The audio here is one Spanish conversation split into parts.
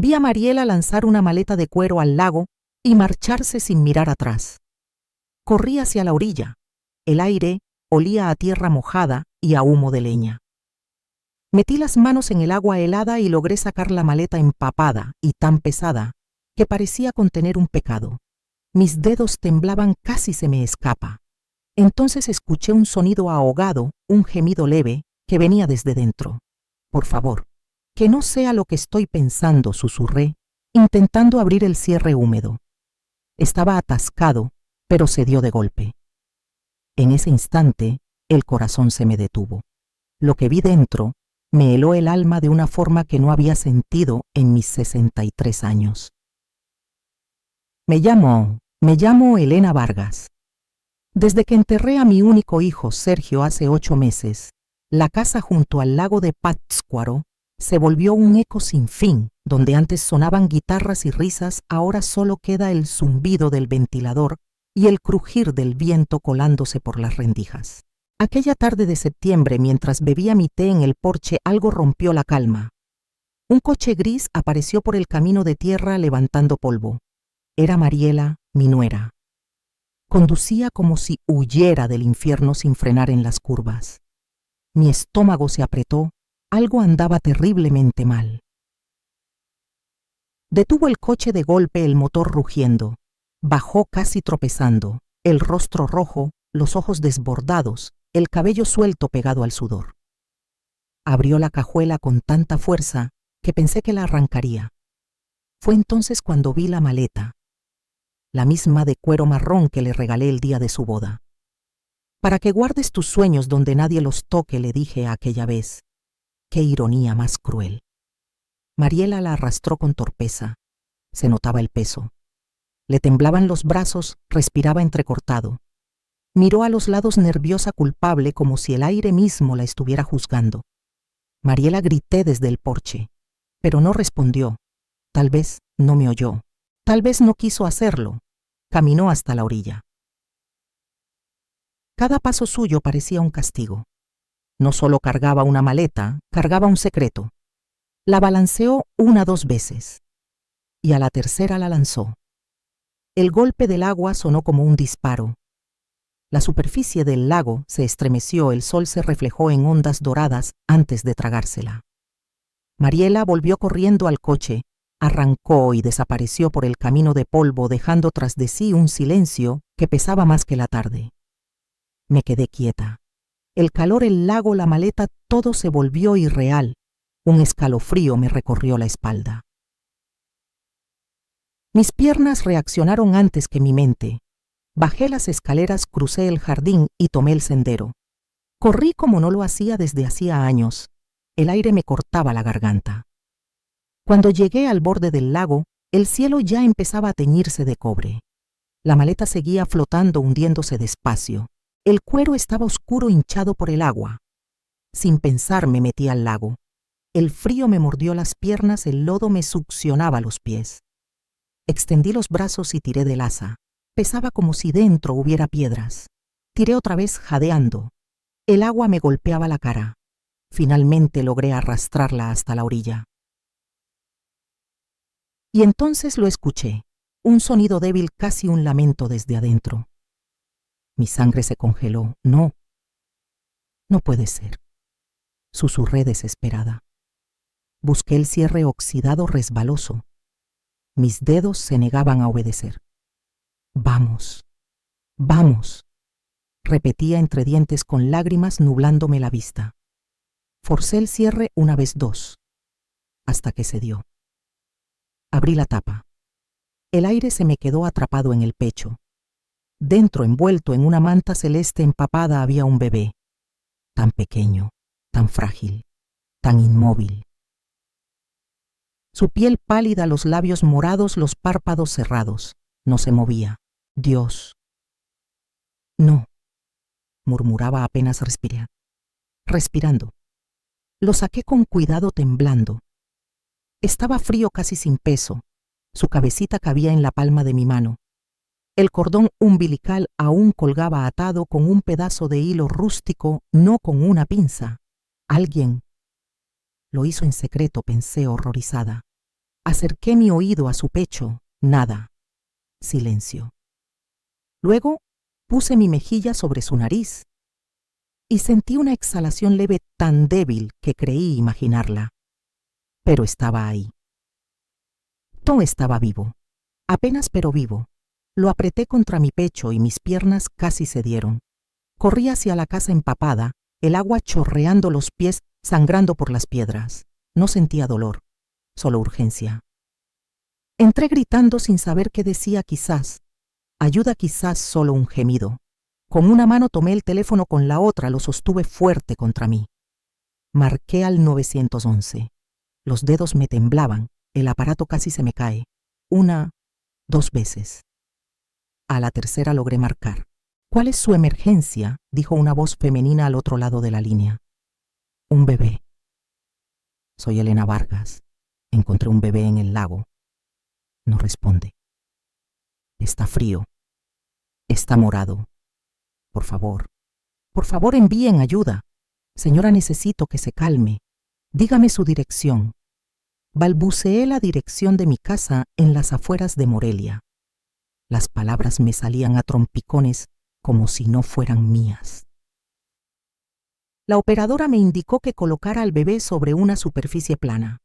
Vi a Mariela lanzar una maleta de cuero al lago y marcharse sin mirar atrás. Corrí hacia la orilla. El aire olía a tierra mojada y a humo de leña. Metí las manos en el agua helada y logré sacar la maleta empapada y tan pesada que parecía contener un pecado. Mis dedos temblaban, casi se me escapa. Entonces escuché un sonido ahogado, un gemido leve que venía desde dentro. Por favor, que no sea lo que estoy pensando, susurré, intentando abrir el cierre húmedo. Estaba atascado, pero cedió de golpe. En ese instante, el corazón se me detuvo. Lo que vi dentro me heló el alma de una forma que no había sentido en mis 63 años. Me llamo Elena Vargas. Desde que enterré a mi único hijo, Sergio, hace 8 meses, la casa junto al lago de Pátzcuaro se volvió un eco sin fin. Donde antes sonaban guitarras y risas, ahora solo queda el zumbido del ventilador y el crujir del viento colándose por las rendijas. Aquella tarde de septiembre, mientras bebía mi té en el porche, algo rompió la calma. Un coche gris apareció por el camino de tierra levantando polvo. Era Mariela, mi nuera. Conducía como si huyera del infierno sin frenar en las curvas. Mi estómago se apretó, algo andaba terriblemente mal. Detuvo el coche de golpe, el motor rugiendo. Bajó casi tropezando, el rostro rojo, los ojos desbordados, el cabello suelto pegado al sudor. Abrió la cajuela con tanta fuerza que pensé que la arrancaría. Fue entonces cuando vi la maleta, la misma de cuero marrón que le regalé el día de su boda. Para que guardes tus sueños donde nadie los toque, le dije aquella vez. Qué ironía más cruel. Mariela la arrastró con torpeza. Se notaba el peso. Le temblaban los brazos, respiraba entrecortado. Miró a los lados nerviosa, culpable, como si el aire mismo la estuviera juzgando. Mariela, grité desde el porche, pero no respondió. Tal vez no me oyó. Tal vez no quiso hacerlo. Caminó hasta la orilla. Cada paso suyo parecía un castigo. No solo cargaba una maleta, cargaba un secreto. La balanceó 1 o 2 veces, y a la tercera la lanzó. El golpe del agua sonó como un disparo. La superficie del lago se estremeció, el sol se reflejó en ondas doradas antes de tragársela. Mariela volvió corriendo al coche, arrancó y desapareció por el camino de polvo, dejando tras de sí un silencio que pesaba más que la tarde. Me quedé quieta. El calor, el lago, la maleta, todo se volvió irreal. Un escalofrío me recorrió la espalda. Mis piernas reaccionaron antes que mi mente. Bajé las escaleras, crucé el jardín y tomé el sendero. Corrí como no lo hacía desde hacía años. El aire me cortaba la garganta. Cuando llegué al borde del lago, el cielo ya empezaba a teñirse de cobre. La maleta seguía flotando, hundiéndose despacio. El cuero estaba oscuro, hinchado por el agua. Sin pensar me metí al lago. El frío me mordió las piernas, el lodo me succionaba los pies. Extendí los brazos y tiré del asa. Pesaba como si dentro hubiera piedras. Tiré otra vez jadeando. El agua me golpeaba la cara. Finalmente logré arrastrarla hasta la orilla. Y entonces lo escuché, un sonido débil, casi un lamento desde adentro. Mi sangre se congeló. No puede ser, susurré desesperada. Busqué el cierre oxidado, resbaloso. Mis dedos se negaban a obedecer. Vamos, repetía entre dientes con lágrimas nublándome la vista. Forcé el cierre 1 vez, 2, hasta que cedió. Abrí la tapa. El aire se me quedó atrapado en el pecho. Dentro, envuelto en una manta celeste empapada, había un bebé. Tan pequeño, tan frágil, tan inmóvil. Su piel pálida, los labios morados, los párpados cerrados. No se movía. Dios. No, murmuraba apenas respirando. Lo saqué con cuidado, temblando. Estaba frío, casi sin peso. Su cabecita cabía en la palma de mi mano. El cordón umbilical aún colgaba atado con un pedazo de hilo rústico, no con una pinza. Alguien lo hizo en secreto, pensé horrorizada. Acerqué mi oído a su pecho. Nada. Silencio. Luego puse mi mejilla sobre su nariz y sentí una exhalación leve tan débil que creí imaginarla. Pero estaba ahí. Tom estaba vivo. Apenas pero vivo. Lo apreté contra mi pecho y mis piernas casi cedieron. Corrí hacia la casa empapada, el agua chorreando los pies, sangrando por las piedras. No sentía dolor, solo urgencia. Entré gritando sin saber qué decía quizás. Ayuda quizás solo un gemido. Con una mano tomé el teléfono, con la otra lo sostuve fuerte contra mí. Marqué al 911. Los dedos me temblaban, el aparato casi se me cae. 1, 2 veces. A la tercera logré marcar. ¿Cuál es su emergencia?, dijo una voz femenina al otro lado de la línea. Un bebé. Soy Elena Vargas. Encontré un bebé en el lago. No responde. Está frío. Está morado. Por favor envíen ayuda. Señora, necesito que se calme. Dígame su dirección. Balbuceé la dirección de mi casa en las afueras de Morelia. Las palabras me salían a trompicones como si no fueran mías. La operadora me indicó que colocara al bebé sobre una superficie plana.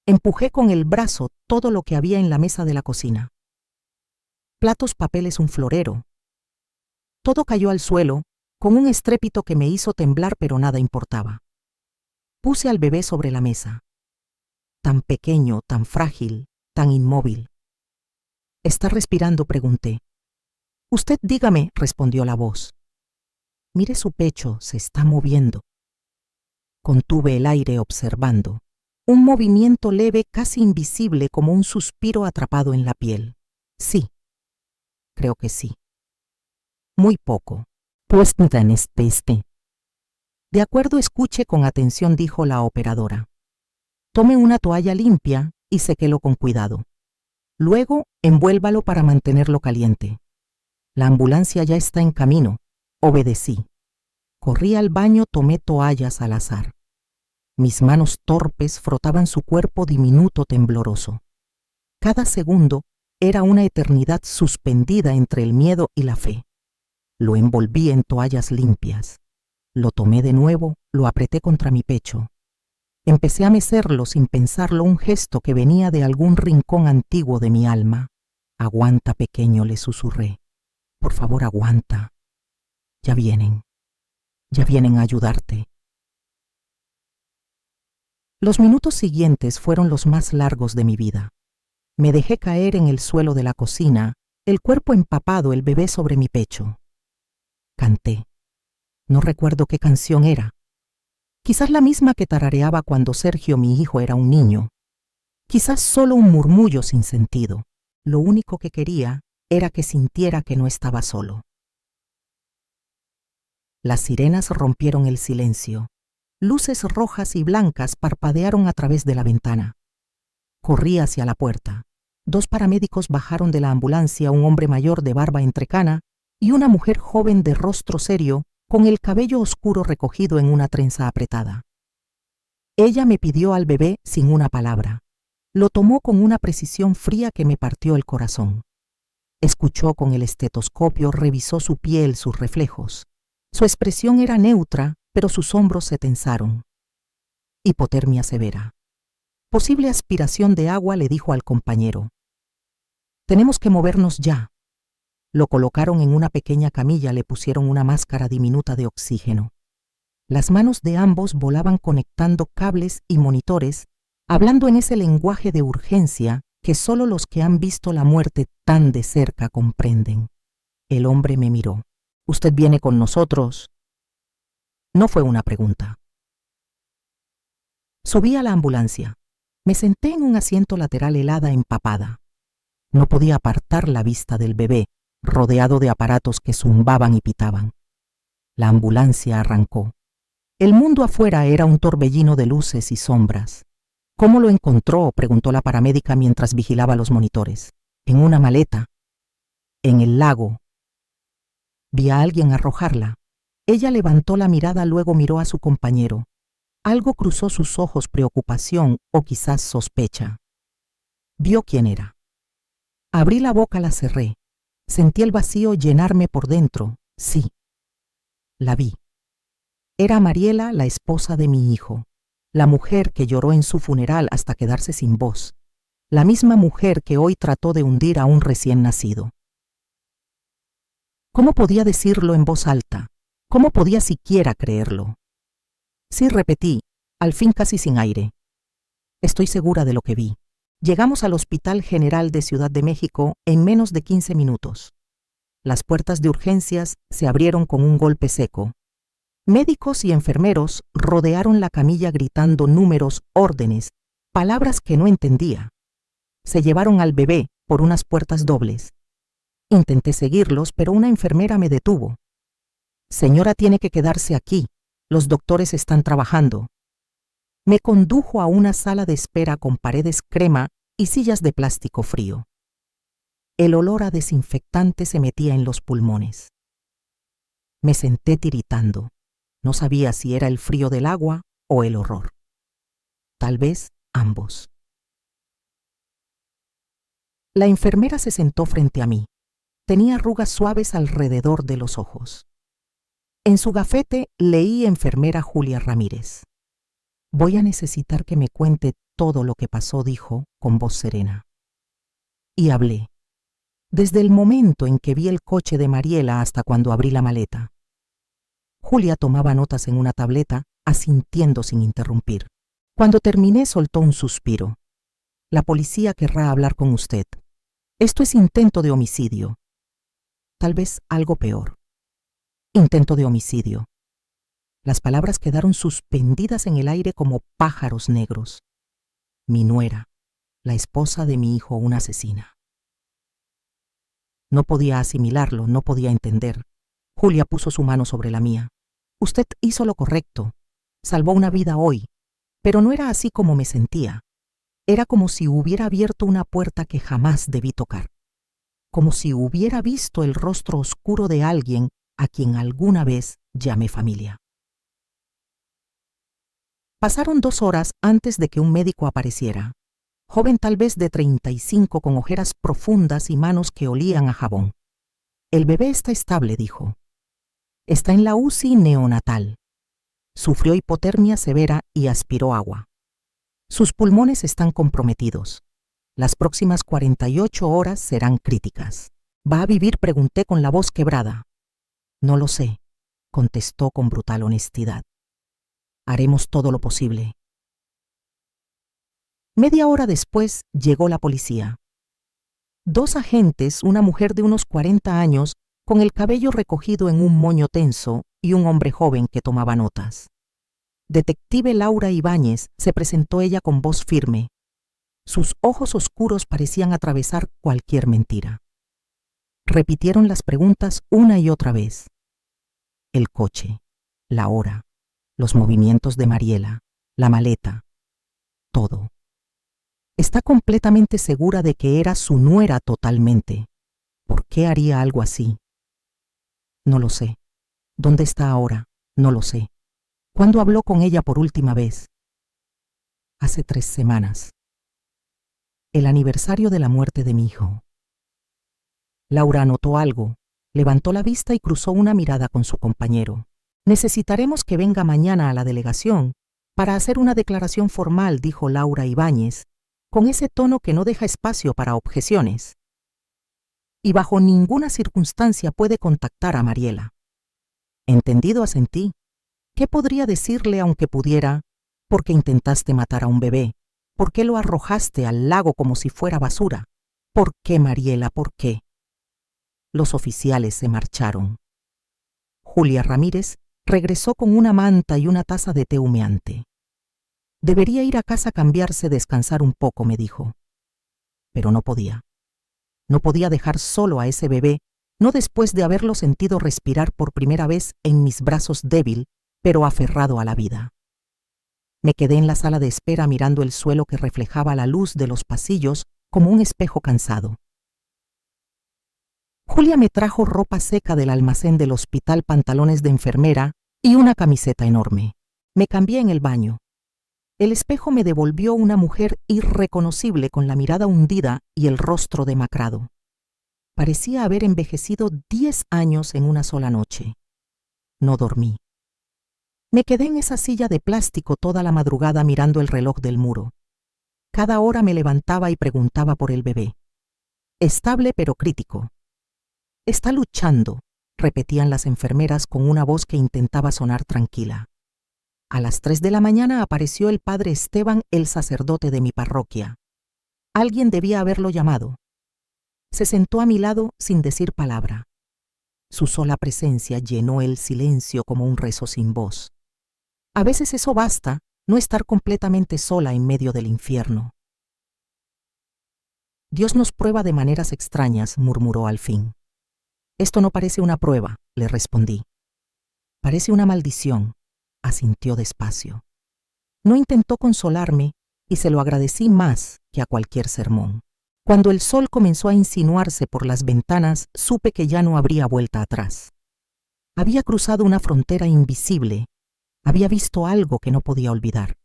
Empujé con el brazo todo lo que había en la mesa de la cocina. Platos, papeles, un florero. Todo cayó al suelo con un estrépito que me hizo temblar, pero nada importaba. Puse al bebé sobre la mesa. Tan pequeño, tan frágil, tan inmóvil. ¿Está respirando?, pregunté. Usted dígame, respondió la voz. Mire su pecho, se está moviendo. Contuve el aire observando. Un movimiento leve, casi invisible, como un suspiro atrapado en la piel. Sí. Creo que sí. Muy poco. Pues este. De acuerdo, escuche con atención, dijo la operadora. Tome una toalla limpia y séquelo con cuidado. Luego, envuélvalo para mantenerlo caliente. La ambulancia ya está en camino. Obedecí. Corrí al baño, tomé toallas al azar. Mis manos torpes frotaban su cuerpo diminuto, tembloroso. Cada segundo era una eternidad suspendida entre el miedo y la fe. Lo envolví en toallas limpias. Lo tomé de nuevo, lo apreté contra mi pecho. Empecé a mecerlo sin pensarlo, un gesto que venía de algún rincón antiguo de mi alma. Aguanta, pequeño, le susurré. Por favor, aguanta. Ya vienen a ayudarte. Los minutos siguientes fueron los más largos de mi vida. Me dejé caer en el suelo de la cocina, el cuerpo empapado, el bebé sobre mi pecho. Canté. No recuerdo qué canción era. Quizás la misma que tarareaba cuando Sergio, mi hijo, era un niño. Quizás solo un murmullo sin sentido. Lo único que quería era que sintiera que no estaba solo. Las sirenas rompieron el silencio. Luces rojas y blancas parpadearon a través de la ventana. Corrí hacia la puerta. 2 paramédicos bajaron de la ambulancia, un hombre mayor de barba entrecana y una mujer joven de rostro serio, con el cabello oscuro recogido en una trenza apretada. Ella me pidió al bebé sin una palabra. Lo tomó con una precisión fría que me partió el corazón. Escuchó con el estetoscopio, revisó su piel, sus reflejos. Su expresión era neutra, pero sus hombros se tensaron. Hipotermia severa. Posible aspiración de agua, le dijo al compañero. Tenemos que movernos ya. Lo colocaron en una pequeña camilla, le pusieron una máscara diminuta de oxígeno. Las manos de ambos volaban conectando cables y monitores, hablando en ese lenguaje de urgencia que solo los que han visto la muerte tan de cerca comprenden. El hombre me miró. ¿Usted viene con nosotros? No fue una pregunta. Subí a la ambulancia. Me senté en un asiento lateral, helada, empapada. No podía apartar la vista del bebé, rodeado de aparatos que zumbaban y pitaban. La ambulancia arrancó. El mundo afuera era un torbellino de luces y sombras. ¿Cómo lo encontró?, preguntó la paramédica mientras vigilaba los monitores. En una maleta. En el lago. Vi a alguien arrojarla. Ella levantó la mirada, luego miró a su compañero. Algo cruzó sus ojos, preocupación o quizás sospecha. Vio quién era. Abrí la boca, la cerré. Sentí el vacío llenarme por dentro. Sí. La vi. Era Mariela, la esposa de mi hijo, la mujer que lloró en su funeral hasta quedarse sin voz, la misma mujer que hoy trató de hundir a un recién nacido. ¿Cómo podía decirlo en voz alta? ¿Cómo podía siquiera creerlo? Sí, repetí, al fin casi sin aire. Estoy segura de lo que vi. Llegamos al Hospital General de Ciudad de México en menos de 15 minutos. Las puertas de urgencias se abrieron con un golpe seco. Médicos y enfermeros rodearon la camilla gritando números, órdenes, palabras que no entendía. Se llevaron al bebé por unas puertas dobles. Intenté seguirlos, pero una enfermera me detuvo. Señora, tiene que quedarse aquí. Los doctores están trabajando. Me condujo a una sala de espera con paredes crema y sillas de plástico frío. El olor a desinfectante se metía en los pulmones. Me senté tiritando. No sabía si era el frío del agua o el horror. Tal vez ambos. La enfermera se sentó frente a mí. Tenía arrugas suaves alrededor de los ojos. En su gafete leí enfermera Julia Ramírez. Voy a necesitar que me cuente todo lo que pasó, dijo con voz serena. Y hablé. Desde el momento en que vi el coche de Mariela hasta cuando abrí la maleta. Julia tomaba notas en una tableta, asintiendo sin interrumpir. Cuando terminé, soltó un suspiro. La policía querrá hablar con usted. Esto es intento de homicidio. Tal vez algo peor. Intento de homicidio. Las palabras quedaron suspendidas en el aire como pájaros negros. Mi nuera, la esposa de mi hijo, una asesina. No podía asimilarlo, no podía entender. Julia puso su mano sobre la mía. Usted hizo lo correcto. Salvó una vida hoy. Pero no era así como me sentía. Era como si hubiera abierto una puerta que jamás debí tocar. Como si hubiera visto el rostro oscuro de alguien a quien alguna vez llamé familia. Pasaron 2 horas antes de que un médico apareciera. Joven, tal vez de 35, con ojeras profundas y manos que olían a jabón. El bebé está estable, dijo. Está en la UCI neonatal. Sufrió hipotermia severa y aspiró agua. Sus pulmones están comprometidos. Las próximas 48 horas serán críticas. ¿Va a vivir?, pregunté con la voz quebrada. No lo sé, contestó con brutal honestidad. Haremos todo lo posible. Media hora después llegó la policía. 2 agentes, una mujer de unos 40 años, con el cabello recogido en un moño tenso, y un hombre joven que tomaba notas. Detective Laura Ibáñez, se presentó ella con voz firme. Sus ojos oscuros parecían atravesar cualquier mentira. Repitieron las preguntas una y otra vez. El coche, la hora, los movimientos de Mariela, la maleta, todo. Está completamente segura de que era su nuera totalmente. ¿Por qué haría algo así? No lo sé. ¿Dónde está ahora? No lo sé. ¿Cuándo habló con ella por última vez? Hace 3 semanas. El aniversario de la muerte de mi hijo. Laura anotó algo, levantó la vista y cruzó una mirada con su compañero. Necesitaremos que venga mañana a la delegación para hacer una declaración formal, dijo Laura Ibáñez, con ese tono que no deja espacio para objeciones. Y bajo ninguna circunstancia puede contactar a Mariela. Entendido, asentí. ¿Qué podría decirle aunque pudiera? ¿Por qué intentaste matar a un bebé? ¿Por qué lo arrojaste al lago como si fuera basura? ¿Por qué, Mariela? ¿Por qué? Los oficiales se marcharon. Julia Ramírez regresó con una manta y una taza de té humeante. Debería ir a casa a cambiarse, descansar un poco, me dijo. Pero no podía. No podía dejar solo a ese bebé, no después de haberlo sentido respirar por primera vez en mis brazos, débil, pero aferrado a la vida. Me quedé en la sala de espera mirando el suelo que reflejaba la luz de los pasillos como un espejo cansado. Julia me trajo ropa seca del almacén del hospital, pantalones de enfermera y una camiseta enorme. Me cambié en el baño. El espejo me devolvió una mujer irreconocible con la mirada hundida y el rostro demacrado. Parecía haber envejecido 10 años en una sola noche. No dormí. Me quedé en esa silla de plástico toda la madrugada mirando el reloj del muro. Cada hora me levantaba y preguntaba por el bebé. Estable pero crítico. Está luchando, repetían las enfermeras con una voz que intentaba sonar tranquila. A las 3 de la mañana apareció el padre Esteban, el sacerdote de mi parroquia. Alguien debía haberlo llamado. Se sentó a mi lado sin decir palabra. Su sola presencia llenó el silencio como un rezo sin voz. A veces eso basta, no estar completamente sola en medio del infierno. Dios nos prueba de maneras extrañas, murmuró al fin. Esto no parece una prueba, le respondí. Parece una maldición, asintió despacio. No intentó consolarme y se lo agradecí más que a cualquier sermón. Cuando el sol comenzó a insinuarse por las ventanas, supe que ya no habría vuelta atrás. Había cruzado una frontera invisible. Había visto algo que no podía olvidar,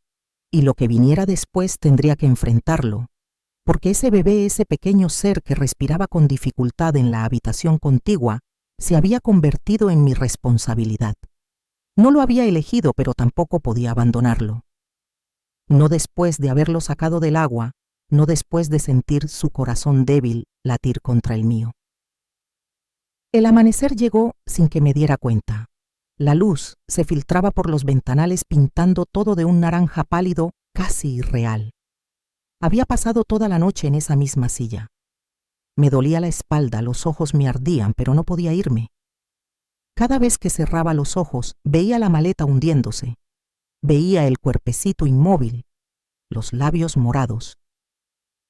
y lo que viniera después tendría que enfrentarlo, porque ese bebé, ese pequeño ser que respiraba con dificultad en la habitación contigua, se había convertido en mi responsabilidad. No lo había elegido, pero tampoco podía abandonarlo. No después de haberlo sacado del agua, no después de sentir su corazón débil latir contra el mío. El amanecer llegó sin que me diera cuenta. La luz se filtraba por los ventanales pintando todo de un naranja pálido casi irreal. Había pasado toda la noche en esa misma silla. Me dolía la espalda, los ojos me ardían, pero no podía irme. Cada vez que cerraba los ojos, veía la maleta hundiéndose. Veía el cuerpecito inmóvil, los labios morados.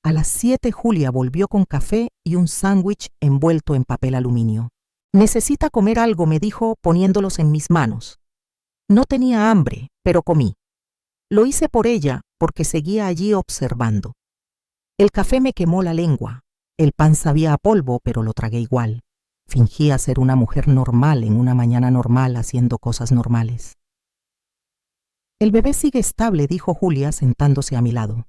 A las 7 Julia volvió con café y un sándwich envuelto en papel aluminio. «Necesita comer algo», me dijo poniéndolos en mis manos. No tenía hambre, pero comí. Lo hice por ella porque seguía allí observando. El café me quemó la lengua. El pan sabía a polvo, pero lo tragué igual. Fingía ser una mujer normal en una mañana normal haciendo cosas normales. «El bebé sigue estable», dijo Julia sentándose a mi lado.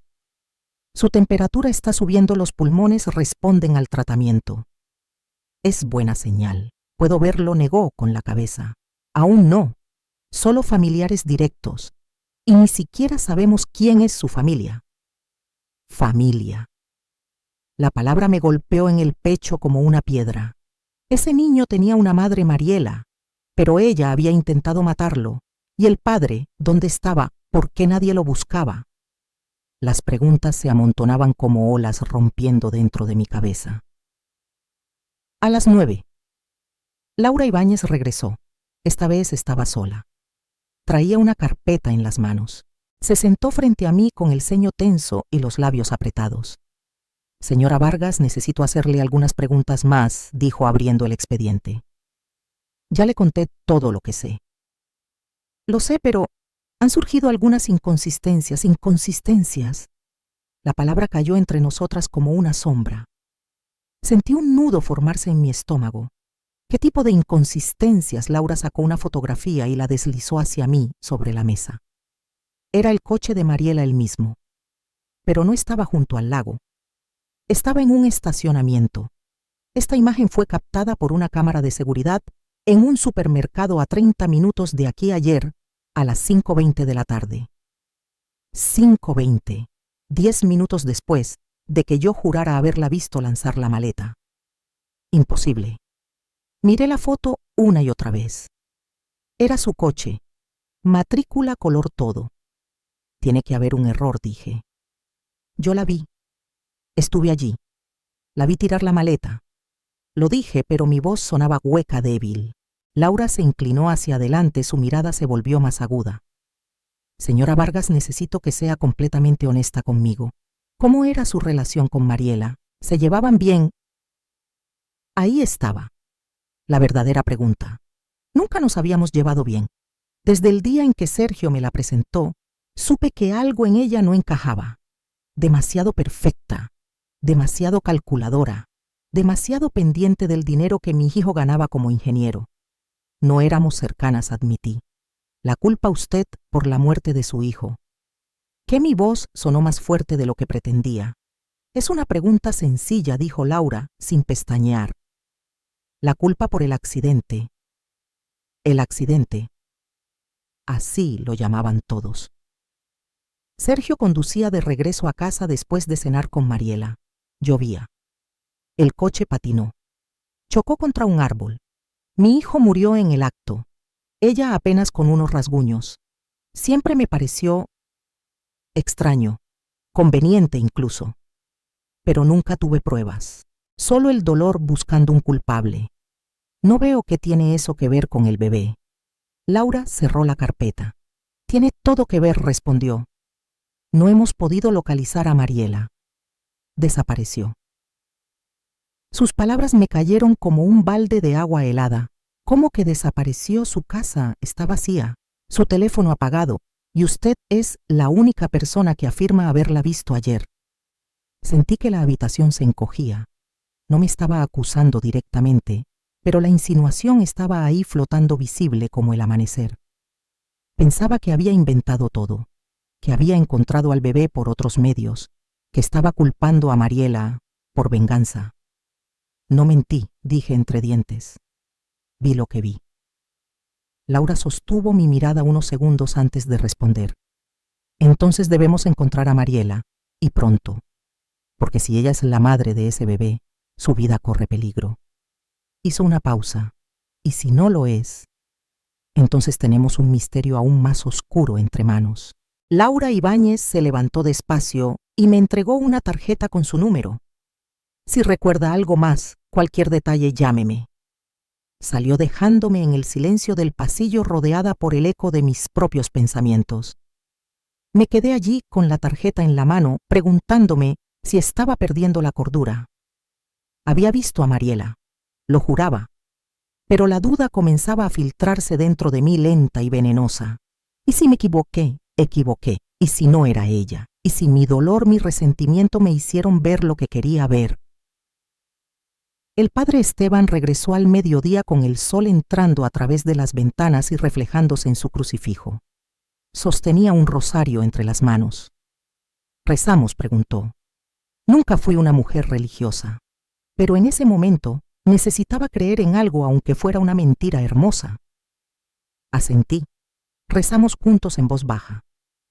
«Su temperatura está subiendo, los pulmones responden al tratamiento». «Es buena señal. Puedo verlo», negó con la cabeza. «Aún no. Solo familiares directos. Y ni siquiera sabemos quién es su familia». Familia. La palabra me golpeó en el pecho como una piedra. Ese niño tenía una madre, Mariela, pero ella había intentado matarlo. ¿Y el padre, dónde estaba? ¿Por qué nadie lo buscaba? Las preguntas se amontonaban como olas rompiendo dentro de mi cabeza. A las 9. Laura Ibáñez regresó. Esta vez estaba sola. Traía una carpeta en las manos. Se sentó frente a mí con el ceño tenso y los labios apretados. «Señora Vargas, necesito hacerle algunas preguntas más», dijo abriendo el expediente. «Ya le conté todo lo que sé». «Lo sé, pero han surgido algunas inconsistencias». La palabra cayó entre nosotras como una sombra. Sentí un nudo formarse en mi estómago. ¿Qué tipo de inconsistencias? Laura sacó una fotografía y la deslizó hacia mí sobre la mesa. Era el coche de Mariela el mismo, pero no estaba junto al lago. Estaba en un estacionamiento. Esta imagen fue captada por una cámara de seguridad en un supermercado a 30 minutos de aquí ayer, a las 5:20 de la tarde. 5:20, 10 minutos después de que yo jurara haberla visto lanzar la maleta. Imposible. Miré la foto una y otra vez. Era su coche, matrícula color todo. Tiene que haber un error, dije. Yo la vi. Estuve allí. La vi tirar la maleta. Lo dije, pero mi voz sonaba hueca, débil. Laura se inclinó hacia adelante, su mirada se volvió más aguda. «Señora Vargas, necesito que sea completamente honesta conmigo. ¿Cómo era su relación con Mariela? ¿Se llevaban bien?» Ahí estaba la verdadera pregunta. Nunca nos habíamos llevado bien. Desde el día en que Sergio me la presentó, supe que algo en ella no encajaba. Demasiado perfecta, demasiado calculadora, demasiado pendiente del dinero que mi hijo ganaba como ingeniero. No éramos cercanas, admití. La culpa usted por la muerte de su hijo. Que mi voz sonó más fuerte de lo que pretendía. Es una pregunta sencilla, dijo Laura, sin pestañear. La culpa por el accidente. El accidente. Así lo llamaban todos. Sergio conducía de regreso a casa después de cenar con Mariela. Llovía. El coche patinó. Chocó contra un árbol. Mi hijo murió en el acto. Ella apenas con unos rasguños. Siempre me pareció extraño, conveniente incluso. Pero nunca tuve pruebas. Solo el dolor buscando un culpable. No veo qué tiene eso que ver con el bebé. Laura cerró la carpeta. Tiene todo que ver, respondió. No hemos podido localizar a Mariela. Desapareció. Sus palabras me cayeron como un balde de agua helada. ¿Cómo que desapareció? Su casa está vacía, su teléfono apagado, y usted es la única persona que afirma haberla visto ayer. Sentí que la habitación se encogía. No me estaba acusando directamente, pero la insinuación estaba ahí flotando visible como el amanecer. Pensaba que había inventado todo, que había encontrado al bebé por otros medios, que estaba culpando a Mariela por venganza. No mentí, dije entre dientes. Vi lo que vi. Laura sostuvo mi mirada unos segundos antes de responder. Entonces debemos encontrar a Mariela, y pronto, porque si ella es la madre de ese bebé, su vida corre peligro. Hizo una pausa, y si no lo es, entonces tenemos un misterio aún más oscuro entre manos. Laura Ibáñez se levantó despacio y me entregó una tarjeta con su número. Si recuerda algo más, cualquier detalle, llámeme. Salió dejándome en el silencio del pasillo rodeada por el eco de mis propios pensamientos. Me quedé allí con la tarjeta en la mano, preguntándome si estaba perdiendo la cordura. Había visto a Mariela, lo juraba, pero la duda comenzaba a filtrarse dentro de mí lenta y venenosa. ¿Y si me equivoqué? Equivoqué. ¿Y si no era ella? ¿Y si mi dolor, mi resentimiento me hicieron ver lo que quería ver? El padre Esteban regresó al mediodía con el sol entrando a través de las ventanas y reflejándose en su crucifijo. Sostenía un rosario entre las manos. ¿Rezamos?, preguntó. Nunca fui una mujer religiosa, pero en ese momento necesitaba creer en algo aunque fuera una mentira hermosa. Asentí. Rezamos juntos en voz baja.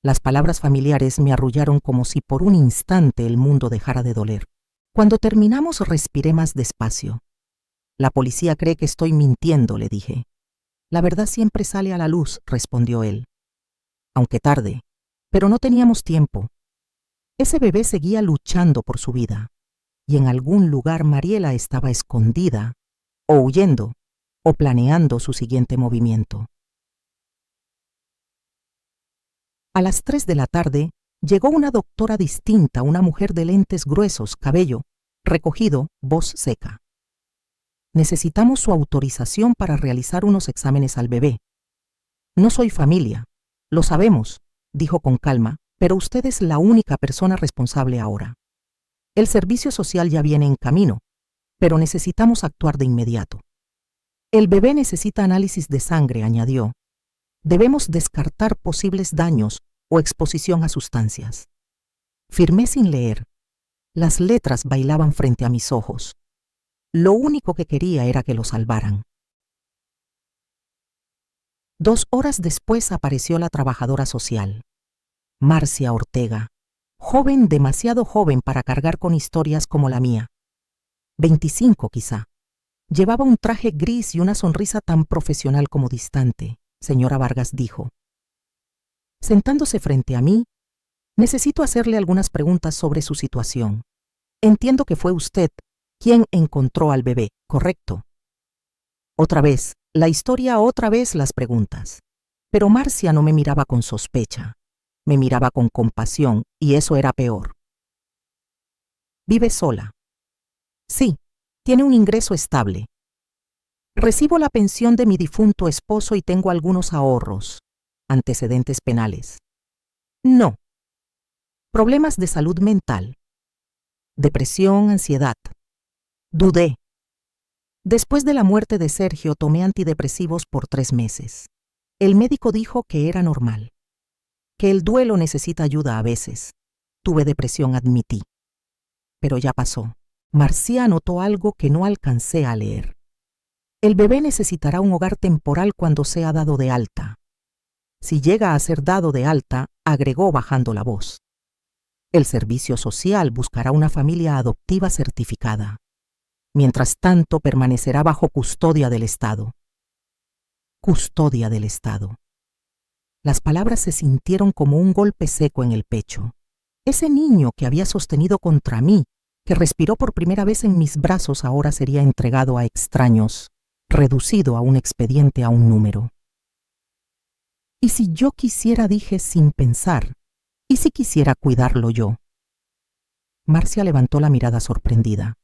Las palabras familiares me arrullaron como si por un instante el mundo dejara de doler. Cuando terminamos respiré más despacio. La policía cree que estoy mintiendo, le dije. La verdad siempre sale a la luz, respondió él. Aunque tarde, pero no teníamos tiempo. Ese bebé seguía luchando por su vida, y en algún lugar Mariela estaba escondida, o huyendo, o planeando su siguiente movimiento. A las 3 de la tarde, llegó una doctora distinta, una mujer de lentes gruesos, cabello recogido, voz seca. Necesitamos su autorización para realizar unos exámenes al bebé. No soy familia, lo sabemos, dijo con calma, pero usted es la única persona responsable ahora. El servicio social ya viene en camino, pero necesitamos actuar de inmediato. El bebé necesita análisis de sangre, añadió. Debemos descartar posibles daños o exposición a sustancias. Firmé sin leer. Las letras bailaban frente a mis ojos. Lo único que quería era que lo salvaran. 2 horas después apareció la trabajadora social, Marcia Ortega, joven, demasiado joven para cargar con historias como la mía. 25 quizá. Llevaba un traje gris y una sonrisa tan profesional como distante, señora Vargas dijo. Sentándose frente a mí, necesito hacerle algunas preguntas sobre su situación. Entiendo que fue usted quien encontró al bebé, ¿correcto? Otra vez, la historia, otra vez las preguntas. Pero Marcia no me miraba con sospecha, me miraba con compasión, y eso era peor. ¿Vive sola? Sí, tiene un ingreso estable. Recibo la pensión de mi difunto esposo y tengo algunos ahorros. ¿Antecedentes penales? No. ¿Problemas de salud mental? Depresión, ansiedad. Dudé. Después de la muerte de Sergio tomé antidepresivos por 3 meses. El médico dijo que era normal. que el duelo necesita ayuda a veces. Tuve depresión, admití. Pero ya pasó. Marcia notó algo que no alcancé a leer. El bebé necesitará un hogar temporal cuando sea dado de alta. Si llega a ser dado de alta, agregó bajando la voz. El servicio social buscará una familia adoptiva certificada. Mientras tanto, permanecerá bajo custodia del Estado. Custodia del Estado. Las palabras se sintieron como un golpe seco en el pecho. Ese niño que había sostenido contra mí, que respiró por primera vez en mis brazos, ahora sería entregado a extraños, reducido a un expediente, a un número. ¿Y si yo quisiera?, dije sin pensar. ¿Y si quisiera cuidarlo yo? Marcia levantó la mirada sorprendida.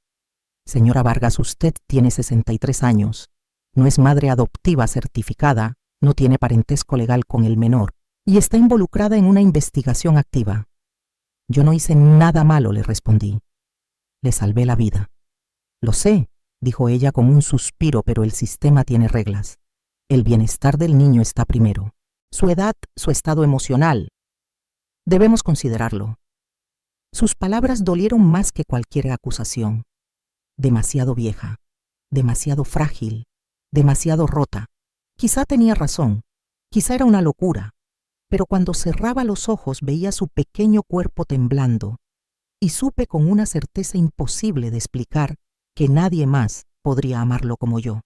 Señora Vargas, usted tiene 63 años. No es madre adoptiva certificada, no tiene parentesco legal con el menor y está involucrada en una investigación activa. Yo no hice nada malo, le respondí. Le salvé la vida. Lo sé, dijo ella con un suspiro, pero el sistema tiene reglas. El bienestar del niño está primero. Su edad, su estado emocional. Debemos considerarlo. Sus palabras dolieron más que cualquier acusación. Demasiado vieja, demasiado frágil, demasiado rota. Quizá tenía razón, quizá era una locura, pero cuando cerraba los ojos veía su pequeño cuerpo temblando y supe con una certeza imposible de explicar que nadie más podría amarlo como yo.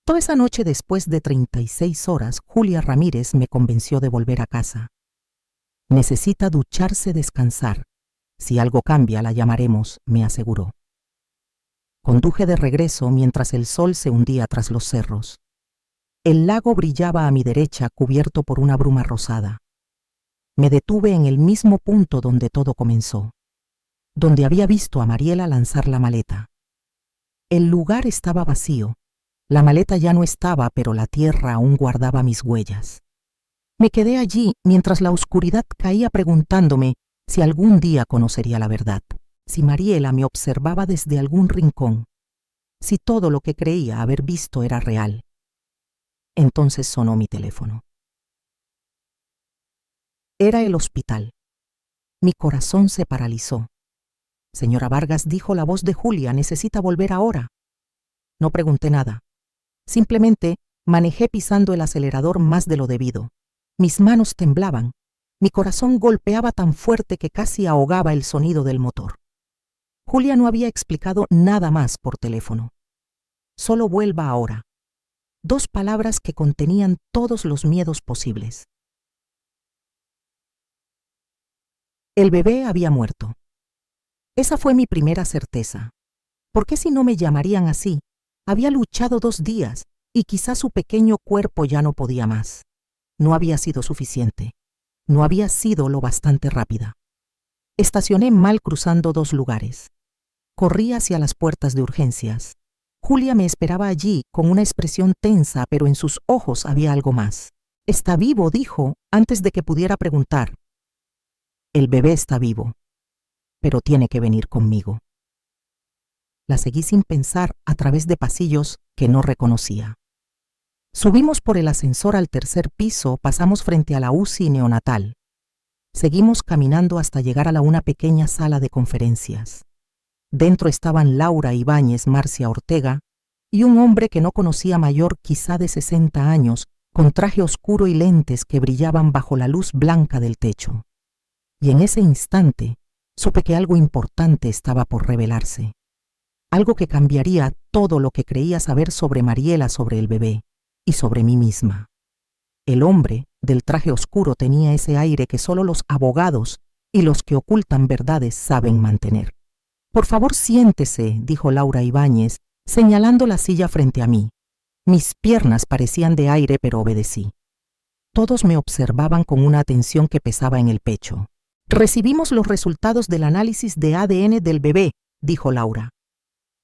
Toda esa noche, después de 36 horas, Julia Ramírez me convenció de volver a casa. Necesita ducharse, descansar. Si algo cambia, la llamaremos, me aseguró. Conduje de regreso mientras el sol se hundía tras los cerros. El lago brillaba a mi derecha, cubierto por una bruma rosada. Me detuve en el mismo punto donde todo comenzó, donde había visto a Mariela lanzar la maleta. El lugar estaba vacío. La maleta ya no estaba, pero la tierra aún guardaba mis huellas. Me quedé allí mientras la oscuridad caía, preguntándome si algún día conocería la verdad, si Mariela me observaba desde algún rincón, si todo lo que creía haber visto era real. Entonces sonó mi teléfono. Era el hospital. Mi corazón se paralizó. Señora Vargas, dijo la voz de Julia, ¿necesita volver ahora? No pregunté nada. Simplemente manejé pisando el acelerador más de lo debido. Mis manos temblaban. Mi corazón golpeaba tan fuerte que casi ahogaba el sonido del motor. Julia no había explicado nada más por teléfono. Solo vuelva ahora. 2 palabras que contenían todos los miedos posibles. El bebé había muerto. Esa fue mi primera certeza. ¿Por qué si no me llamarían así? Había luchado 2 días y quizá su pequeño cuerpo ya no podía más. No había sido suficiente. No había sido lo bastante rápida. Estacioné mal cruzando 2 lugares. Corrí hacia las puertas de urgencias. Julia me esperaba allí con una expresión tensa, pero en sus ojos había algo más. «Está vivo», dijo, antes de que pudiera preguntar. «El bebé está vivo, pero tiene que venir conmigo». La seguí sin pensar a través de pasillos que no reconocía. Subimos por el ascensor al 3er piso, pasamos frente a la UCI neonatal. Seguimos caminando hasta llegar a una pequeña sala de conferencias. Dentro estaban Laura Ibáñez, Marcia Ortega y un hombre que no conocía, mayor, quizá de 60 años, con traje oscuro y lentes que brillaban bajo la luz blanca del techo. Y en ese instante supe que algo importante estaba por revelarse. Algo que cambiaría todo lo que creía saber sobre Mariela, sobre el bebé y sobre mí misma. El hombre del traje oscuro tenía ese aire que solo los abogados y los que ocultan verdades saben mantener. «Por favor, siéntese», dijo Laura Ibáñez, señalando la silla frente a mí. Mis piernas parecían de aire, pero obedecí. Todos me observaban con una atención que pesaba en el pecho. «Recibimos los resultados del análisis de ADN del bebé», dijo Laura.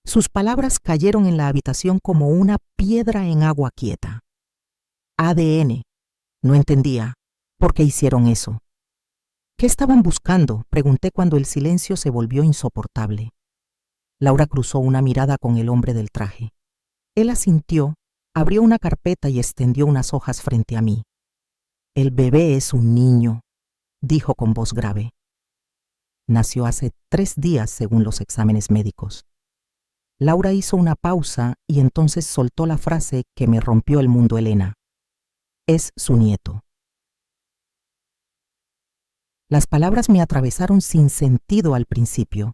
Sus palabras cayeron en la habitación como una piedra en agua quieta. ADN. No entendía. ¿Por qué hicieron eso? ¿Qué estaban buscando?, pregunté cuando el silencio se volvió insoportable. Laura cruzó una mirada con el hombre del traje. Él asintió, abrió una carpeta y extendió unas hojas frente a mí. El bebé es un niño, dijo con voz grave. Nació hace 3 días según los exámenes médicos. Laura hizo una pausa y entonces soltó la frase que me rompió el mundo Elena. Es su nieto. Las palabras me atravesaron sin sentido al principio.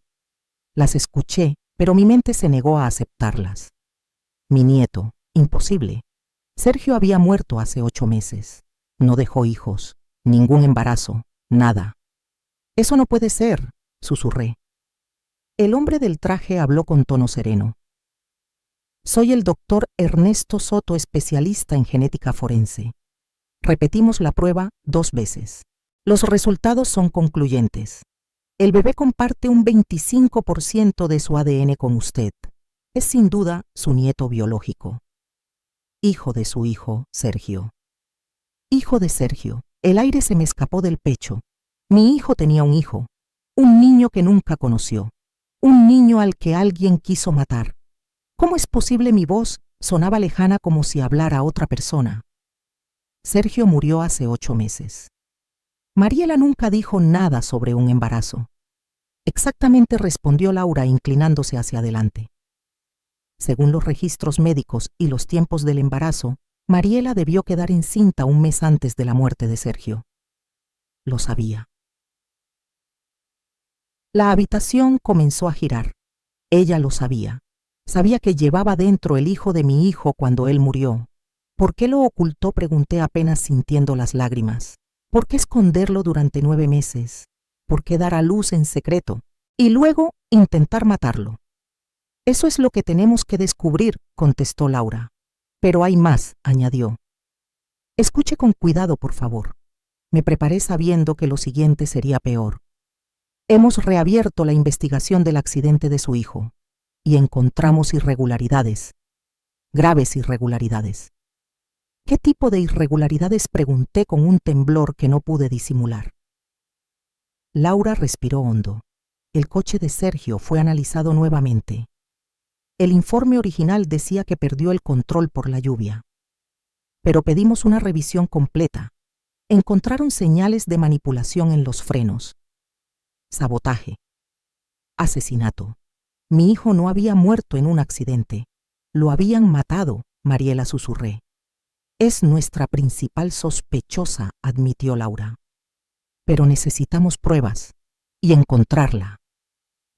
Las escuché, pero mi mente se negó a aceptarlas. Mi nieto, imposible. Sergio había muerto hace 8 meses. No dejó hijos, ningún embarazo, nada. Eso no puede ser, susurré. El hombre del traje habló con tono sereno. Soy el doctor Ernesto Soto, especialista en genética forense. Repetimos la prueba 2 veces. Los resultados son concluyentes. El bebé comparte un 25% de su ADN con usted. Es sin duda su nieto biológico. Hijo de su hijo, Sergio. Hijo de Sergio. El aire se me escapó del pecho. Mi hijo tenía un hijo, un niño que nunca conoció, un niño al que alguien quiso matar. ¿Cómo es posible? Mi voz sonaba lejana como si hablara otra persona. Sergio murió hace 8 meses. Mariela nunca dijo nada sobre un embarazo. Exactamente, respondió Laura inclinándose hacia adelante. Según los registros médicos y los tiempos del embarazo, Mariela debió quedar encinta un mes antes de la muerte de Sergio. Lo sabía. La habitación comenzó a girar. Ella lo sabía. Sabía que llevaba dentro el hijo de mi hijo cuando él murió. ¿Por qué lo ocultó?, pregunté apenas sintiendo las lágrimas. ¿Por qué esconderlo durante 9 meses? ¿Por qué dar a luz en secreto? Y luego intentar matarlo. Eso es lo que tenemos que descubrir, contestó Laura. Pero hay más, añadió. Escuche con cuidado, por favor. Me preparé sabiendo que lo siguiente sería peor. Hemos reabierto la investigación del accidente de su hijo y encontramos irregularidades, graves irregularidades. ¿Qué tipo de irregularidades?, pregunté con un temblor que no pude disimular. Laura respiró hondo. El coche de Sergio fue analizado nuevamente. El informe original decía que perdió el control por la lluvia. Pero pedimos una revisión completa. Encontraron señales de manipulación en los frenos. Sabotaje. Asesinato. Mi hijo no había muerto en un accidente. Lo habían matado, Mariela, susurré. Es nuestra principal sospechosa, admitió Laura. Pero necesitamos pruebas y encontrarla.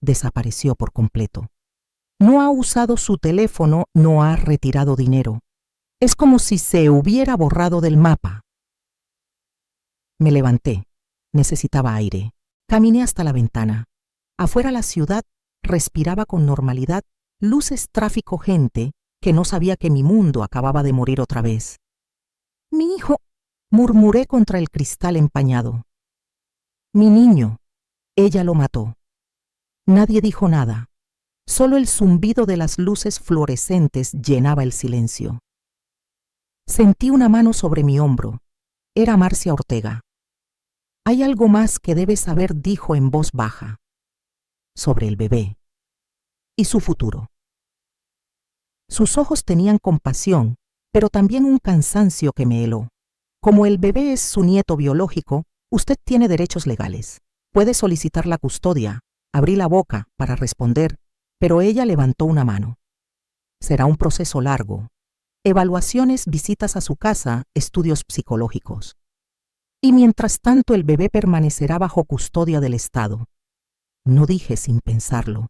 Desapareció por completo. No ha usado su teléfono, no ha retirado dinero. Es como si se hubiera borrado del mapa. Me levanté. Necesitaba aire. Caminé hasta la ventana. Afuera la ciudad respiraba con normalidad, luces, tráfico, gente, que no sabía que mi mundo acababa de morir otra vez. Mi hijo, murmuré contra el cristal empañado. Mi niño, ella lo mató. Nadie dijo nada. Solo el zumbido de las luces fluorescentes llenaba el silencio. Sentí una mano sobre mi hombro. Era Marcia Ortega. Hay algo más que debes saber, dijo en voz baja. Sobre el bebé. Y su futuro. Sus ojos tenían compasión, pero también un cansancio que me heló. Como el bebé es su nieto biológico, usted tiene derechos legales. Puede solicitar la custodia. Abrí la boca para responder, pero ella levantó una mano. Será un proceso largo. Evaluaciones, visitas a su casa, estudios psicológicos. Y mientras tanto el bebé permanecerá bajo custodia del Estado. No dije sin pensarlo.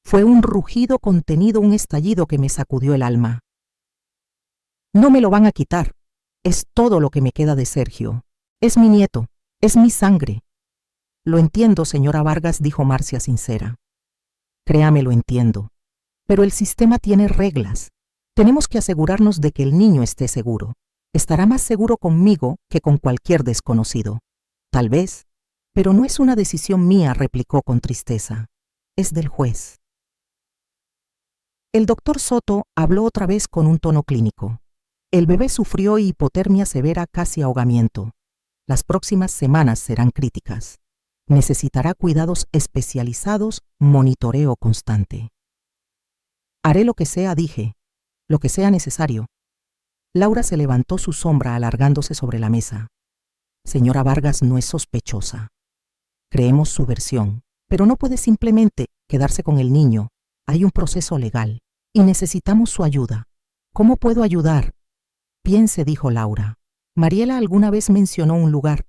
Fue un rugido contenido, un estallido que me sacudió el alma. No me lo van a quitar. Es todo lo que me queda de Sergio. Es mi nieto. Es mi sangre. Lo entiendo, señora Vargas, dijo Marcia sincera. Créame, lo entiendo. Pero el sistema tiene reglas. Tenemos que asegurarnos de que el niño esté seguro. Estará más seguro conmigo que con cualquier desconocido. Tal vez, pero no es una decisión mía, replicó con tristeza. Es del juez. El doctor Soto habló otra vez con un tono clínico. El bebé sufrió hipotermia severa, casi ahogamiento. Las próximas semanas serán críticas. Necesitará cuidados especializados, monitoreo constante. Haré lo que sea, dije, lo que sea necesario. Laura se levantó su sombra alargándose sobre la mesa. Señora Vargas no es sospechosa. Creemos su versión, pero no puede simplemente quedarse con el niño. Hay un proceso legal y necesitamos su ayuda. ¿Cómo puedo ayudar? Piense, dijo Laura. Mariela alguna vez mencionó un lugar,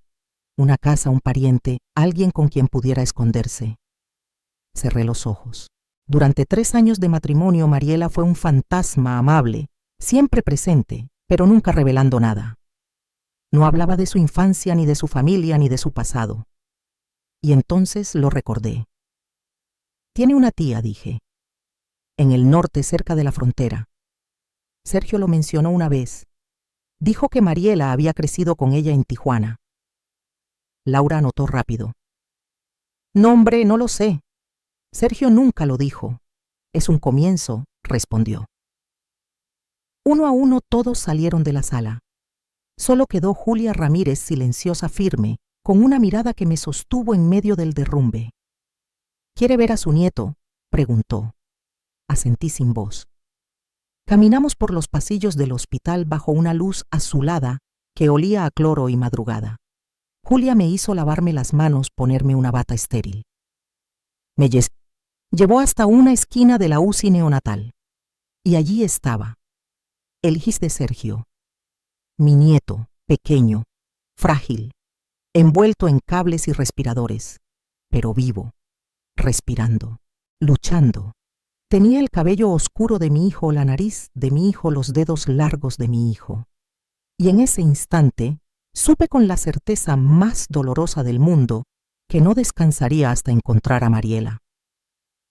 una casa, un pariente, alguien con quien pudiera esconderse. Cerré los ojos. Durante 3 años de matrimonio, Mariela fue un fantasma amable, siempre presente, pero nunca revelando nada. No hablaba de su infancia, ni de su familia, ni de su pasado. Y entonces lo recordé. Tiene una tía, dije, en el norte, cerca de la frontera. Sergio lo mencionó una vez. Dijo que Mariela había crecido con ella en Tijuana. Laura anotó rápido. No, hombre, no lo sé. Sergio nunca lo dijo. Es un comienzo, respondió. Uno a uno todos salieron de la sala. Solo quedó Julia Ramírez silenciosa, firme, con una mirada que me sostuvo en medio del derrumbe. ¿Quiere ver a su nieto?, preguntó. Asentí sin voz. Caminamos por los pasillos del hospital bajo una luz azulada que olía a cloro y madrugada. Julia me hizo lavarme las manos, ponerme una bata estéril. Me llevó hasta una esquina de la UCI neonatal. Y allí estaba, el gis de Sergio. Mi nieto, pequeño, frágil, envuelto en cables y respiradores, pero vivo, respirando, luchando. Tenía el cabello oscuro de mi hijo, la nariz de mi hijo, los dedos largos de mi hijo. Y en ese instante supe con la certeza más dolorosa del mundo que no descansaría hasta encontrar a Mariela.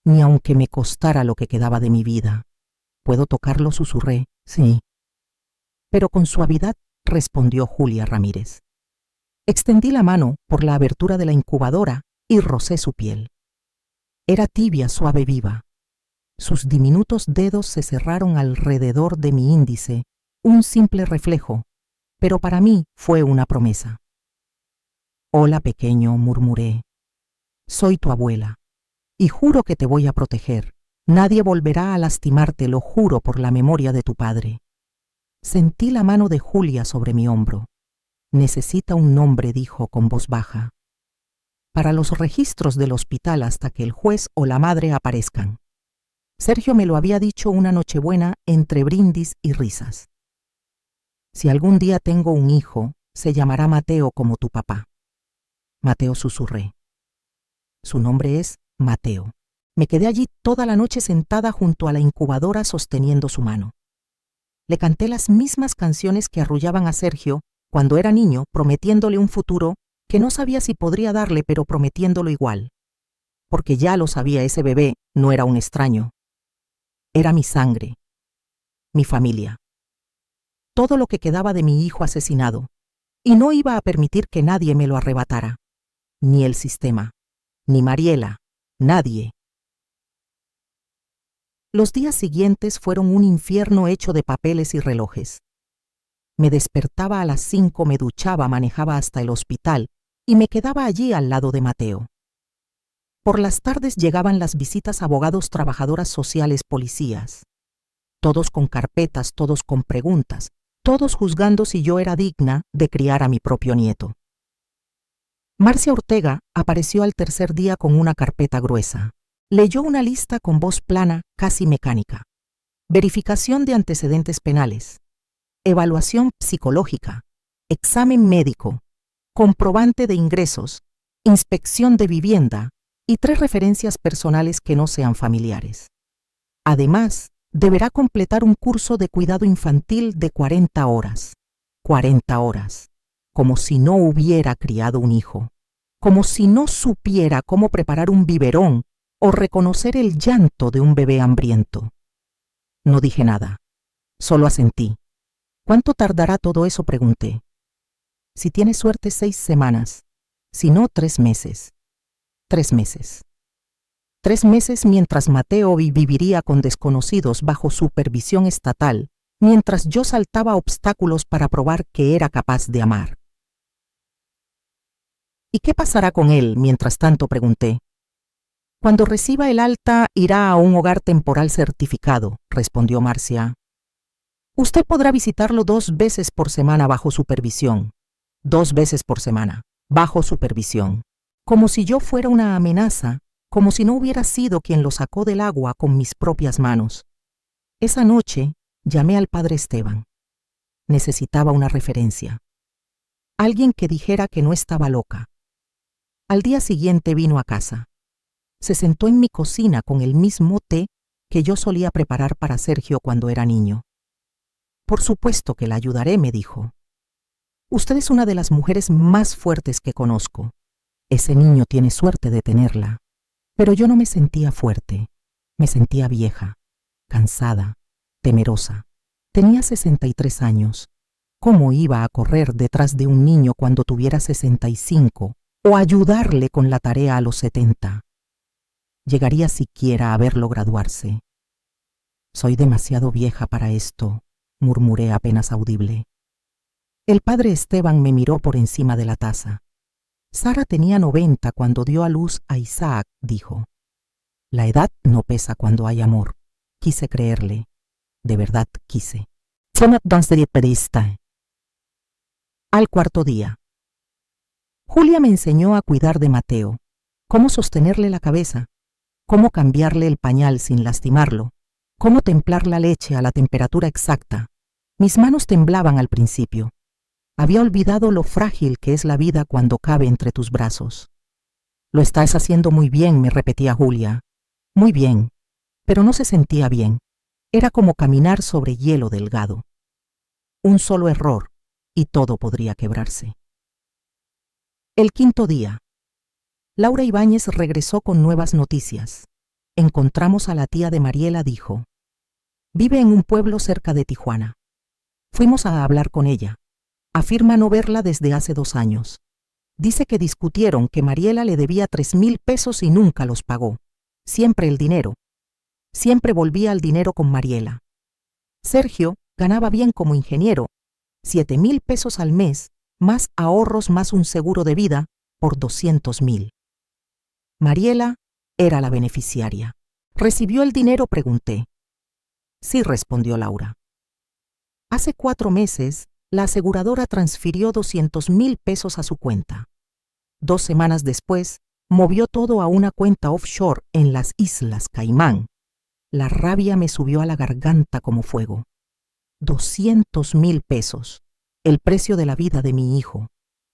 Ni aunque me costara lo que quedaba de mi vida. ¿Puedo tocarlo?, susurré. Sí. Pero con suavidad, respondió Julia Ramírez. Extendí la mano por la abertura de la incubadora y rocé su piel. Era tibia, suave, viva. Sus diminutos dedos se cerraron alrededor de mi índice, un simple reflejo, pero para mí fue una promesa. Hola, pequeño, murmuré. Soy tu abuela, y juro que te voy a proteger. Nadie volverá a lastimarte, lo juro por la memoria de tu padre. Sentí la mano de Julia sobre mi hombro. Necesita un nombre, dijo con voz baja. Para los registros del hospital hasta que el juez o la madre aparezcan. Sergio me lo había dicho una nochebuena entre brindis y risas. Si algún día tengo un hijo, se llamará Mateo como tu papá. Mateo, susurré. Su nombre es Mateo. Me quedé allí toda la noche sentada junto a la incubadora sosteniendo su mano. Le canté las mismas canciones que arrullaban a Sergio cuando era niño, prometiéndole un futuro que no sabía si podría darle, pero prometiéndolo igual. Porque ya lo sabía, ese bebé no era un extraño. Era mi sangre, mi familia. Todo lo que quedaba de mi hijo asesinado, y no iba a permitir que nadie me lo arrebatara. Ni el sistema, ni Mariela, nadie. Los días siguientes fueron un infierno hecho de papeles y relojes. Me despertaba a las 5, me duchaba, manejaba hasta el hospital y me quedaba allí al lado de Mateo. Por las tardes llegaban las visitas a abogados, trabajadoras sociales, policías. Todos con carpetas, todos con preguntas, todos juzgando si yo era digna de criar a mi propio nieto. Marcia Ortega apareció al tercer día con una carpeta gruesa. Leyó una lista con voz plana, casi mecánica. Verificación de antecedentes penales. Evaluación psicológica. Examen médico. Comprobante de ingresos. Inspección de vivienda. Y 3 referencias personales que no sean familiares. Además, deberá completar un curso de cuidado infantil de 40 horas. 40 horas. Como si no hubiera criado un hijo. Como si no supiera cómo preparar un biberón o reconocer el llanto de un bebé hambriento. No dije nada. Solo asentí. ¿Cuánto tardará todo eso?, pregunté. Si tiene suerte, 6 semanas. Si no, 3 meses. 3 meses. 3 meses mientras Mateo viviría con desconocidos bajo supervisión estatal, mientras yo saltaba obstáculos para probar que era capaz de amar. ¿Y qué pasará con él mientras tanto?, pregunté. Cuando reciba el alta, irá a un hogar temporal certificado, respondió Marcia. Usted podrá visitarlo 2 veces por semana bajo supervisión. 2 veces por semana, bajo supervisión, como si yo fuera una amenaza, como si no hubiera sido quien lo sacó del agua con mis propias manos. Esa noche llamé al padre Esteban. Necesitaba una referencia. Alguien que dijera que no estaba loca. Al día siguiente vino a casa. Se sentó en mi cocina con el mismo té que yo solía preparar para Sergio cuando era niño. Por supuesto que la ayudaré, me dijo. Usted es una de las mujeres más fuertes que conozco. Ese niño tiene suerte de tenerla. Pero yo no me sentía fuerte. Me sentía vieja, cansada, temerosa. Tenía 63 años. ¿Cómo iba a correr detrás de un niño cuando tuviera 65 o ayudarle con la tarea a los 70? Llegaría siquiera a verlo graduarse. Soy demasiado vieja para esto, murmuré apenas audible. El padre Esteban me miró por encima de la taza. Sara tenía 90 cuando dio a luz a Isaac, dijo. La edad no pesa cuando hay amor. Quise creerle. De verdad quise. Al cuarto día. Julia me enseñó a cuidar de Mateo, cómo sostenerle la cabeza, cómo cambiarle el pañal sin lastimarlo, cómo templar la leche a la temperatura exacta. Mis manos temblaban al principio. Había olvidado lo frágil que es la vida cuando cabe entre tus brazos. Lo estás haciendo muy bien, me repetía Julia. Muy bien, pero no se sentía bien. Era como caminar sobre hielo delgado. Un solo error y todo podría quebrarse. El quinto día. Laura Ibáñez regresó con nuevas noticias. Encontramos a la tía de Mariela, dijo. Vive en un pueblo cerca de Tijuana. Fuimos a hablar con ella. Afirma no verla desde hace 2 años. Dice que discutieron, que Mariela le debía 3,000 pesos y nunca los pagó. Siempre el dinero. Siempre volvía al dinero con Mariela. Sergio ganaba bien como ingeniero, 7,000 pesos al mes, más ahorros más un seguro de vida, por 200,000. Mariela era la beneficiaria. ¿Recibió el dinero?, pregunté. Sí, respondió Laura. Hace 4 meses, la aseguradora transfirió 200,000 pesos a su cuenta. 2 semanas después, movió todo a una cuenta offshore en las Islas Caimán. La rabia me subió a la garganta como fuego. 200,000 pesos, el precio de la vida de mi hijo.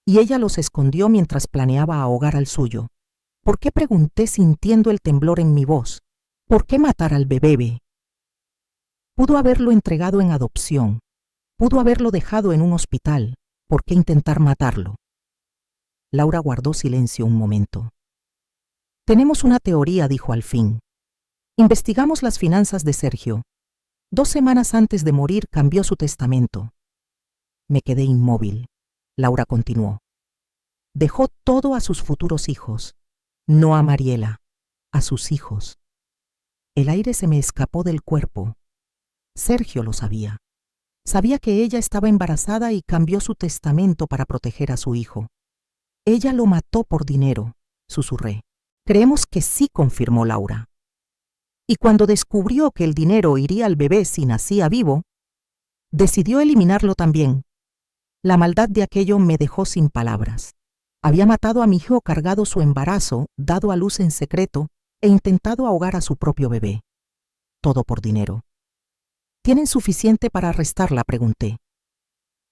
Y ella los escondió mientras planeaba ahogar al suyo. ¿Por qué?, pregunté sintiendo el temblor en mi voz. ¿Por qué matar al bebé? Pudo haberlo entregado en adopción. Pudo haberlo dejado en un hospital. ¿Por qué intentar matarlo? Laura guardó silencio un momento. Tenemos una teoría, dijo al fin. Investigamos las finanzas de Sergio. 2 semanas antes de morir cambió su testamento. Me quedé inmóvil. Laura continuó. Dejó todo a sus futuros hijos, no a Mariela, a sus hijos. El aire se me escapó del cuerpo. Sergio lo sabía. Sabía que ella estaba embarazada y cambió su testamento para proteger a su hijo. Ella lo mató por dinero, susurré. Creemos que sí, confirmó Laura. Y cuando descubrió que el dinero iría al bebé si nacía vivo, decidió eliminarlo también. La maldad de aquello me dejó sin palabras. Había matado a mi hijo, cargado su embarazo, dado a luz en secreto e intentado ahogar a su propio bebé. Todo por dinero. ¿Tienen suficiente para arrestarla?, pregunté.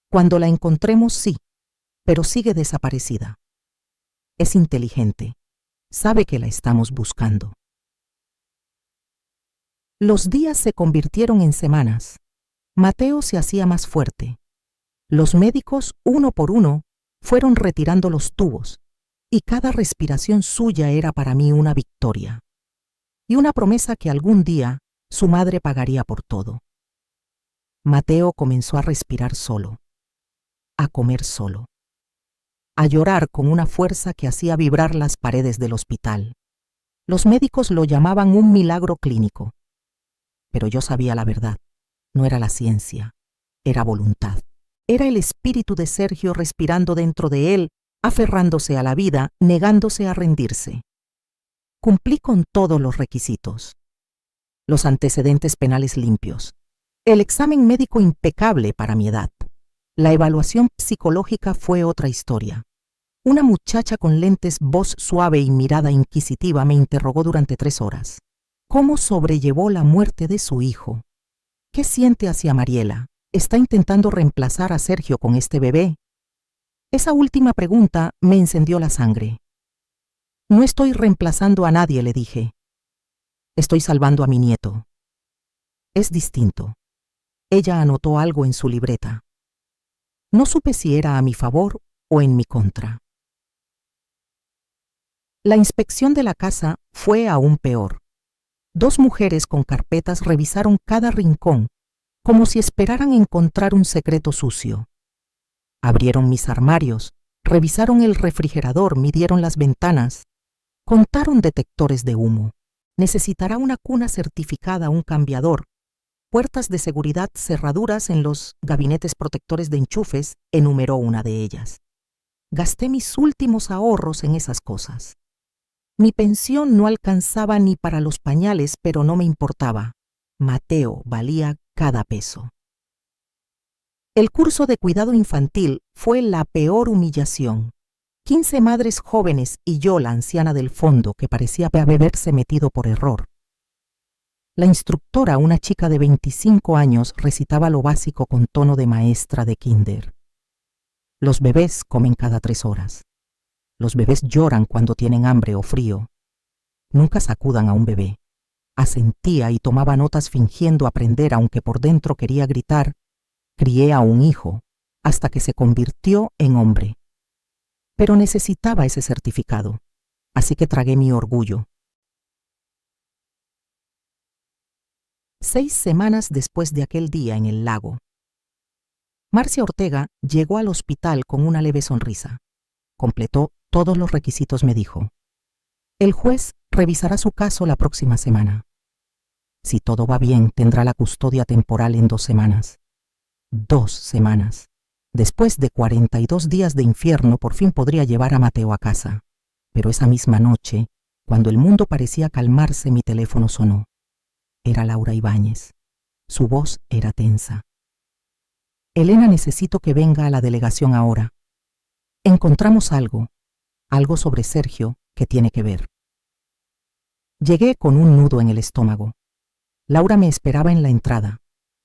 Cuando la encontremos, sí, pero sigue desaparecida. Es inteligente. Sabe que la estamos buscando. Los días se convirtieron en semanas. Mateo se hacía más fuerte. Los médicos, uno por uno, fueron retirando los tubos, y cada respiración suya era para mí una victoria. Y una promesa que algún día su madre pagaría por todo. Mateo comenzó a respirar solo, a comer solo, a llorar con una fuerza que hacía vibrar las paredes del hospital. Los médicos lo llamaban un milagro clínico. Pero yo sabía la verdad. No era la ciencia, era voluntad. Era el espíritu de Sergio respirando dentro de él, aferrándose a la vida, negándose a rendirse. Cumplí con todos los requisitos. Los antecedentes penales limpios. El examen médico impecable para mi edad. La evaluación psicológica fue otra historia. Una muchacha con lentes, voz suave y mirada inquisitiva me interrogó durante 3 horas. ¿Cómo sobrellevó la muerte de su hijo? ¿Qué siente hacia Mariela? ¿Está intentando reemplazar a Sergio con este bebé? Esa última pregunta me encendió la sangre. No estoy reemplazando a nadie, le dije. Estoy salvando a mi nieto. Es distinto. Ella anotó algo en su libreta. No supe si era a mi favor o en mi contra. La inspección de la casa fue aún peor. 2 mujeres con carpetas revisaron cada rincón, como si esperaran encontrar un secreto sucio. Abrieron mis armarios, revisaron el refrigerador, midieron las ventanas, contaron detectores de humo. Necesitará una cuna certificada, un cambiador, puertas de seguridad, cerraduras en los gabinetes protectores de enchufes, enumeró una de ellas. Gasté mis últimos ahorros en esas cosas. Mi pensión no alcanzaba ni para los pañales, pero no me importaba. Mateo valía cada peso. El curso de cuidado infantil fue la peor humillación. 15 madres jóvenes y yo, la anciana del fondo, que parecía haberse metido por error. La instructora, una chica de 25 años, recitaba lo básico con tono de maestra de kinder. Los bebés comen cada 3 horas. Los bebés lloran cuando tienen hambre o frío. Nunca sacudan a un bebé. Asentía y tomaba notas fingiendo aprender, aunque por dentro quería gritar: crié a un hijo, hasta que se convirtió en hombre. Pero necesitaba ese certificado, así que tragué mi orgullo. 6 semanas después de aquel día en el lago, Marcia Ortega llegó al hospital con una leve sonrisa. Completó todos los requisitos, me dijo. El juez revisará su caso la próxima semana. Si todo va bien, tendrá la custodia temporal en 2 semanas. 2 semanas. Después de 42 días de infierno, por fin podría llevar a Mateo a casa. Pero esa misma noche, cuando el mundo parecía calmarse, mi teléfono sonó. Era Laura Ibáñez. Su voz era tensa. Elena, necesito que venga a la delegación ahora. Encontramos algo sobre Sergio que tiene que ver. Llegué con un nudo en el estómago. Laura me esperaba en la entrada.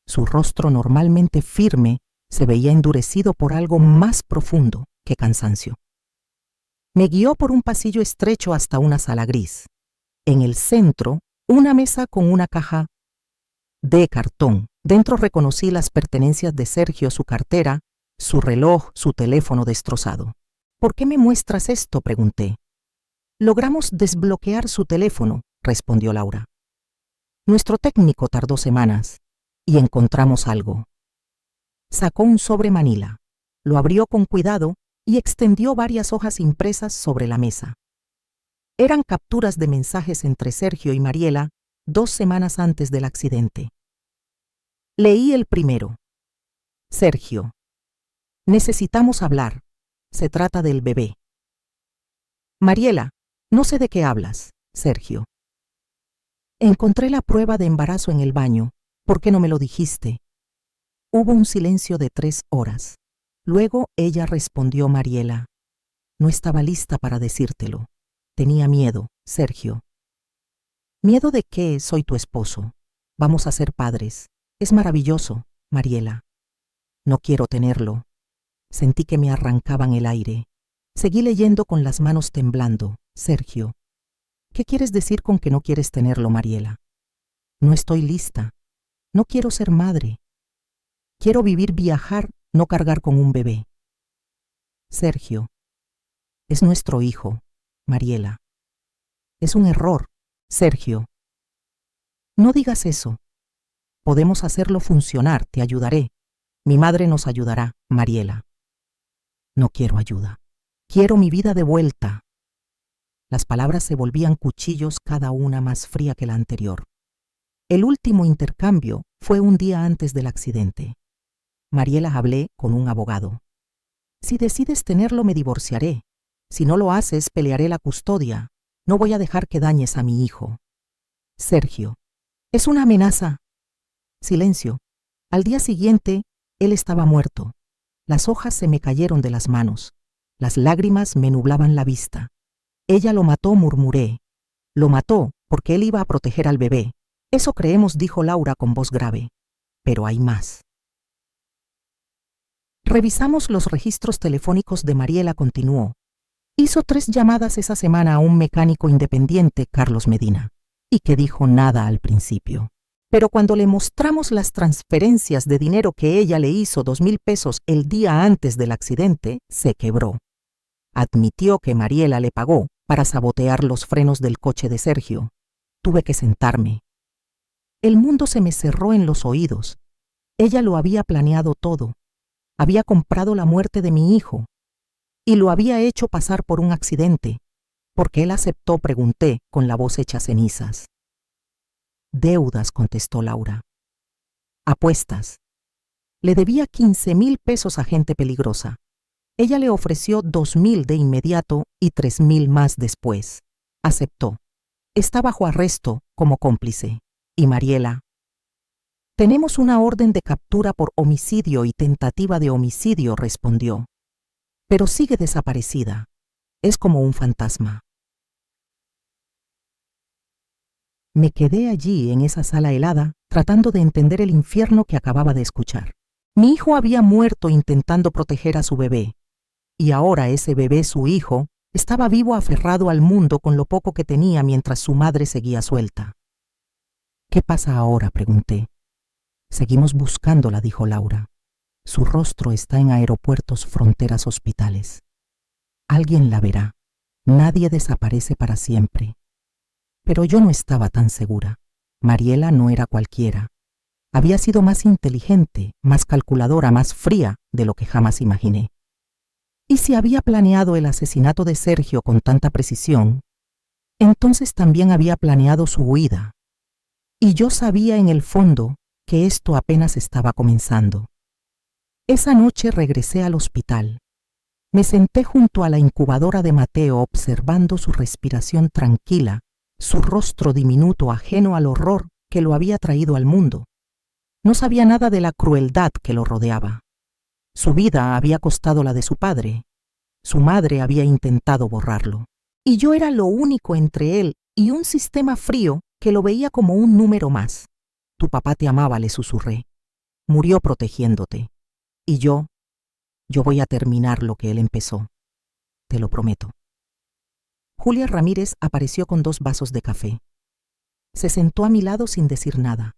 Su rostro, normalmente firme, se veía endurecido por algo más profundo que cansancio. Me guió por un pasillo estrecho hasta una sala gris. En el centro, una mesa con una caja de cartón. Dentro reconocí las pertenencias de Sergio, su cartera, su reloj, su teléfono destrozado. ¿Por qué me muestras esto?, pregunté. Logramos desbloquear su teléfono, respondió Laura. Nuestro técnico tardó semanas y encontramos algo. Sacó un sobre manila, lo abrió con cuidado y extendió varias hojas impresas sobre la mesa. Eran capturas de mensajes entre Sergio y Mariela 2 semanas antes del accidente. Leí el primero. Sergio, necesitamos hablar. Se trata del bebé. Mariela, no sé de qué hablas. Sergio. Encontré la prueba de embarazo en el baño. ¿Por qué no me lo dijiste? Hubo un silencio de 3 horas. Luego ella respondió: Mariela, no estaba lista para decírtelo. Tenía miedo, Sergio. ¿Miedo de qué? Soy tu esposo. Vamos a ser padres. Es maravilloso, Mariela. No quiero tenerlo. Sentí que me arrancaban el aire. Seguí leyendo con las manos temblando. Sergio, ¿qué quieres decir con que no quieres tenerlo, Mariela? No estoy lista. No quiero ser madre. Quiero vivir, viajar, no cargar con un bebé. Sergio, es nuestro hijo, Mariela. Es un error, Sergio. No digas eso. Podemos hacerlo funcionar, te ayudaré. Mi madre nos ayudará, Mariela. No quiero ayuda. Quiero mi vida de vuelta. Las palabras se volvían cuchillos, cada una más fría que la anterior. El último intercambio fue un día antes del accidente. Mariela, hablé con un abogado. Si decides tenerlo, me divorciaré. Si no lo haces, pelearé la custodia. No voy a dejar que dañes a mi hijo. Sergio, es una amenaza. Silencio. Al día siguiente, él estaba muerto. Las hojas se me cayeron de las manos. Las lágrimas me nublaban la vista. Ella lo mató, murmuré. Lo mató porque él iba a proteger al bebé. Eso creemos, dijo Laura con voz grave. Pero hay más. Revisamos los registros telefónicos de Mariela, continuó. Hizo 3 llamadas esa semana a un mecánico independiente, Carlos Medina, y que dijo nada al principio. Pero cuando le mostramos las transferencias de dinero que ella le hizo, 2,000 pesos el día antes del accidente, se quebró. Admitió que Mariela le pagó para sabotear los frenos del coche de Sergio. Tuve que sentarme. El mundo se me cerró en los oídos. Ella lo había planeado todo. Había comprado la muerte de mi hijo y lo había hecho pasar por un accidente. ¿Por qué él aceptó?, pregunté con la voz hecha cenizas. Deudas, contestó Laura. Apuestas. Le debía 15,000 pesos a gente peligrosa. Ella le ofreció 2,000 de inmediato y 3,000 más después. Aceptó. Está bajo arresto como cómplice. ¿Y Mariela? Tenemos una orden de captura por homicidio y tentativa de homicidio, respondió. Pero sigue desaparecida. Es como un fantasma. Me quedé allí en esa sala helada, tratando de entender el infierno que acababa de escuchar. Mi hijo había muerto intentando proteger a su bebé. Y ahora ese bebé, su hijo, estaba vivo, aferrado al mundo con lo poco que tenía mientras su madre seguía suelta. ¿Qué pasa ahora?, pregunté. Seguimos buscándola, dijo Laura. Su rostro está en aeropuertos, fronteras, hospitales. Alguien la verá. Nadie desaparece para siempre. Pero yo no estaba tan segura. Mariela no era cualquiera. Había sido más inteligente, más calculadora, más fría de lo que jamás imaginé. Y si había planeado el asesinato de Sergio con tanta precisión, entonces también había planeado su huida. Y yo sabía en el fondo que esto apenas estaba comenzando. Esa noche regresé al hospital. Me senté junto a la incubadora de Mateo, observando su respiración tranquila, su rostro diminuto, ajeno al horror que lo había traído al mundo. No sabía nada de la crueldad que lo rodeaba. Su vida había costado la de su padre. Su madre había intentado borrarlo. Y yo era lo único entre él y un sistema frío que lo veía como un número más. Tu papá te amaba, le susurré. Murió protegiéndote. Y yo voy a terminar lo que él empezó. Te lo prometo. Julia Ramírez apareció con 2 vasos de café. Se sentó a mi lado sin decir nada.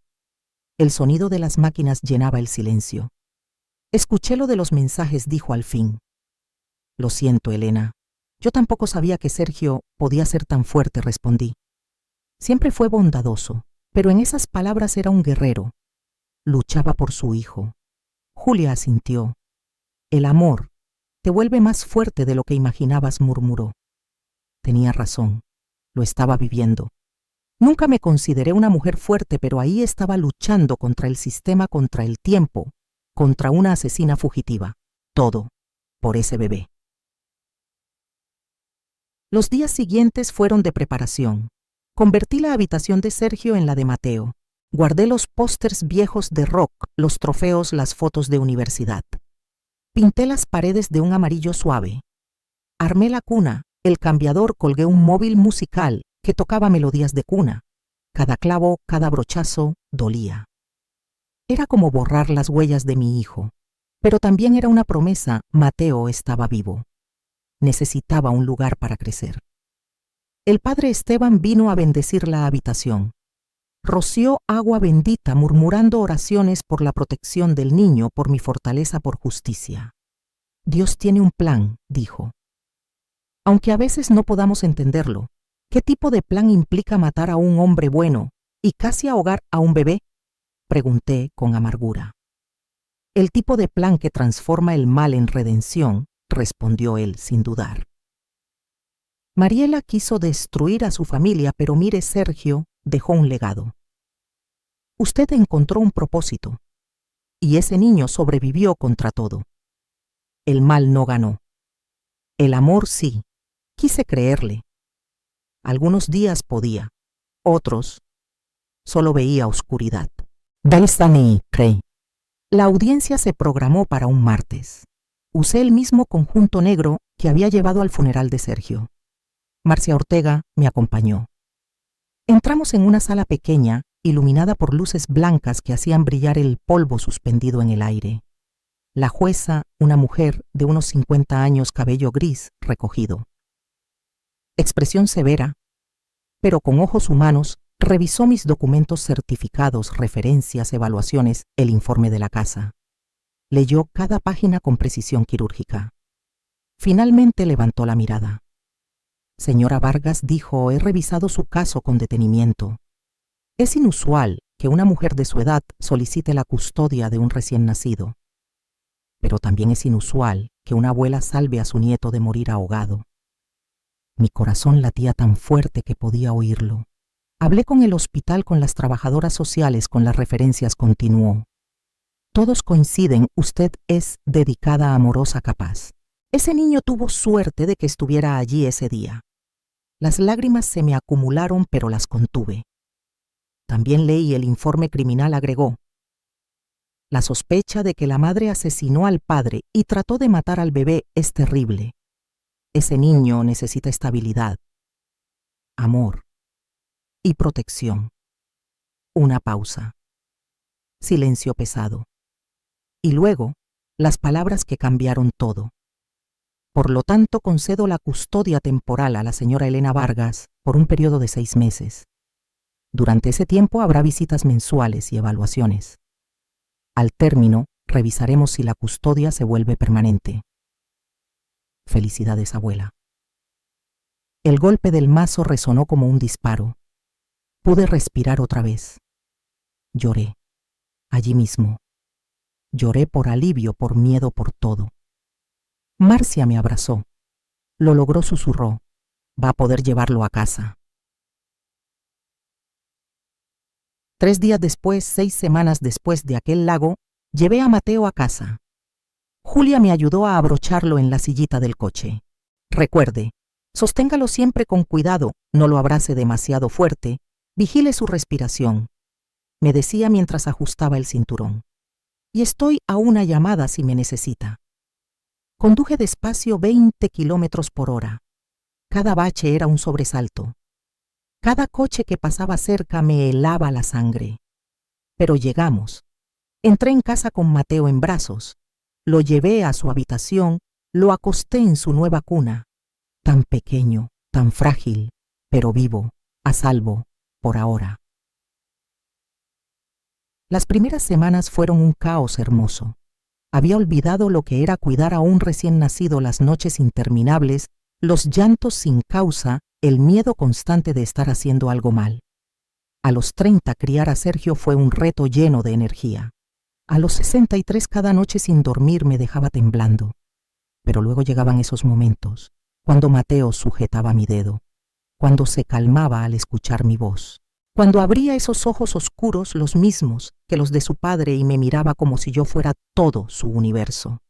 El sonido de las máquinas llenaba el silencio. Escuché lo de los mensajes, dijo al fin. Lo siento, Elena. Yo tampoco sabía que Sergio podía ser tan fuerte, respondí. Siempre fue bondadoso, pero en esas palabras era un guerrero. Luchaba por su hijo. Julia asintió. El amor te vuelve más fuerte de lo que imaginabas, murmuró. Tenía razón. Lo estaba viviendo. Nunca me consideré una mujer fuerte, pero ahí estaba luchando contra el sistema, contra el tiempo, contra una asesina fugitiva. Todo por ese bebé. Los días siguientes fueron de preparación. Convertí la habitación de Sergio en la de Mateo. Guardé los pósters viejos de rock, los trofeos, las fotos de universidad. Pinté las paredes de un amarillo suave. Armé la cuna, el cambiador, colgué un móvil musical que tocaba melodías de cuna. Cada clavo, cada brochazo dolía. Era como borrar las huellas de mi hijo, pero también era una promesa. Mateo estaba vivo. Necesitaba un lugar para crecer. El padre Esteban vino a bendecir la habitación. Roció agua bendita, murmurando oraciones por la protección del niño, por mi fortaleza, por justicia. Dios tiene un plan, dijo. Aunque a veces no podamos entenderlo, ¿qué tipo de plan implica matar a un hombre bueno y casi ahogar a un bebé? Pregunté con amargura. El tipo de plan que transforma el mal en redención, respondió él sin dudar. Mariela quiso destruir a su familia, pero mire, Sergio dejó un legado. Usted encontró un propósito, y ese niño sobrevivió contra todo. El mal no ganó. El amor sí. Quise creerle. Algunos días podía, otros solo veía oscuridad. La audiencia se programó para un martes. usé el mismo conjunto negro que había llevado al funeral de Sergio. Marcia Ortega me acompañó. Entramos en una sala pequeña, iluminada por luces blancas que hacían brillar el polvo suspendido en el aire. La jueza, una mujer de unos 50 años, cabello gris, recogido. Expresión severa, pero con ojos humanos, revisó mis documentos certificados, referencias, evaluaciones, el informe de la casa. Leyó cada página con precisión quirúrgica. Finalmente levantó la mirada. Señora Vargas, dijo, he revisado su caso con detenimiento. Es inusual que una mujer de su edad solicite la custodia de un recién nacido. Pero también es inusual que una abuela salve a su nieto de morir ahogado. Mi corazón latía tan fuerte que podía oírlo. Hablé con el hospital, con las trabajadoras sociales, con las referencias, continuó. Todos coinciden, usted es dedicada, amorosa, capaz. Ese niño tuvo suerte de que estuviera allí ese día. Las lágrimas se me acumularon, pero las contuve. También leí el informe criminal, agregó. La sospecha de que la madre asesinó al padre y trató de matar al bebé es terrible. Ese niño necesita estabilidad, amor y protección. Una pausa. Silencio pesado. Y luego, las palabras que cambiaron todo. Por lo tanto, concedo la custodia temporal a la señora Elena Vargas por un periodo de 6 meses. Durante ese tiempo habrá visitas mensuales y evaluaciones. Al término, revisaremos si la custodia se vuelve permanente. Felicidades, abuela. El golpe del mazo resonó como un disparo. Pude respirar otra vez. Lloré. Allí mismo. Lloré por alivio, por miedo, por todo. Marcia me abrazó. Lo logró, susurró. Va a poder llevarlo a casa. 3 días después, 6 semanas después de aquel lago, llevé a Mateo a casa. Julia me ayudó a abrocharlo en la sillita del coche. Recuerde, sosténgalo siempre con cuidado, no lo abrace demasiado fuerte, vigile su respiración, me decía mientras ajustaba el cinturón. Y estoy a una llamada si me necesita. Conduje despacio 20 kilómetros por hora. Cada bache era un sobresalto. Cada coche que pasaba cerca me helaba la sangre. Pero llegamos. Entré en casa con Mateo en brazos. Lo llevé a su habitación, lo acosté en su nueva cuna. Tan pequeño, tan frágil, pero vivo, a salvo, por ahora. Las primeras semanas fueron un caos hermoso. Había olvidado lo que era cuidar a un recién nacido, las noches interminables, los llantos sin causa, el miedo constante de estar haciendo algo mal. A los 30 criar a Sergio fue un reto lleno de energía. A los 63 cada noche sin dormir me dejaba temblando. Pero luego llegaban esos momentos, cuando Mateo sujetaba mi dedo, cuando se calmaba al escuchar mi voz, cuando abría esos ojos oscuros, los mismos que los de su padre, y me miraba como si yo fuera todo su universo.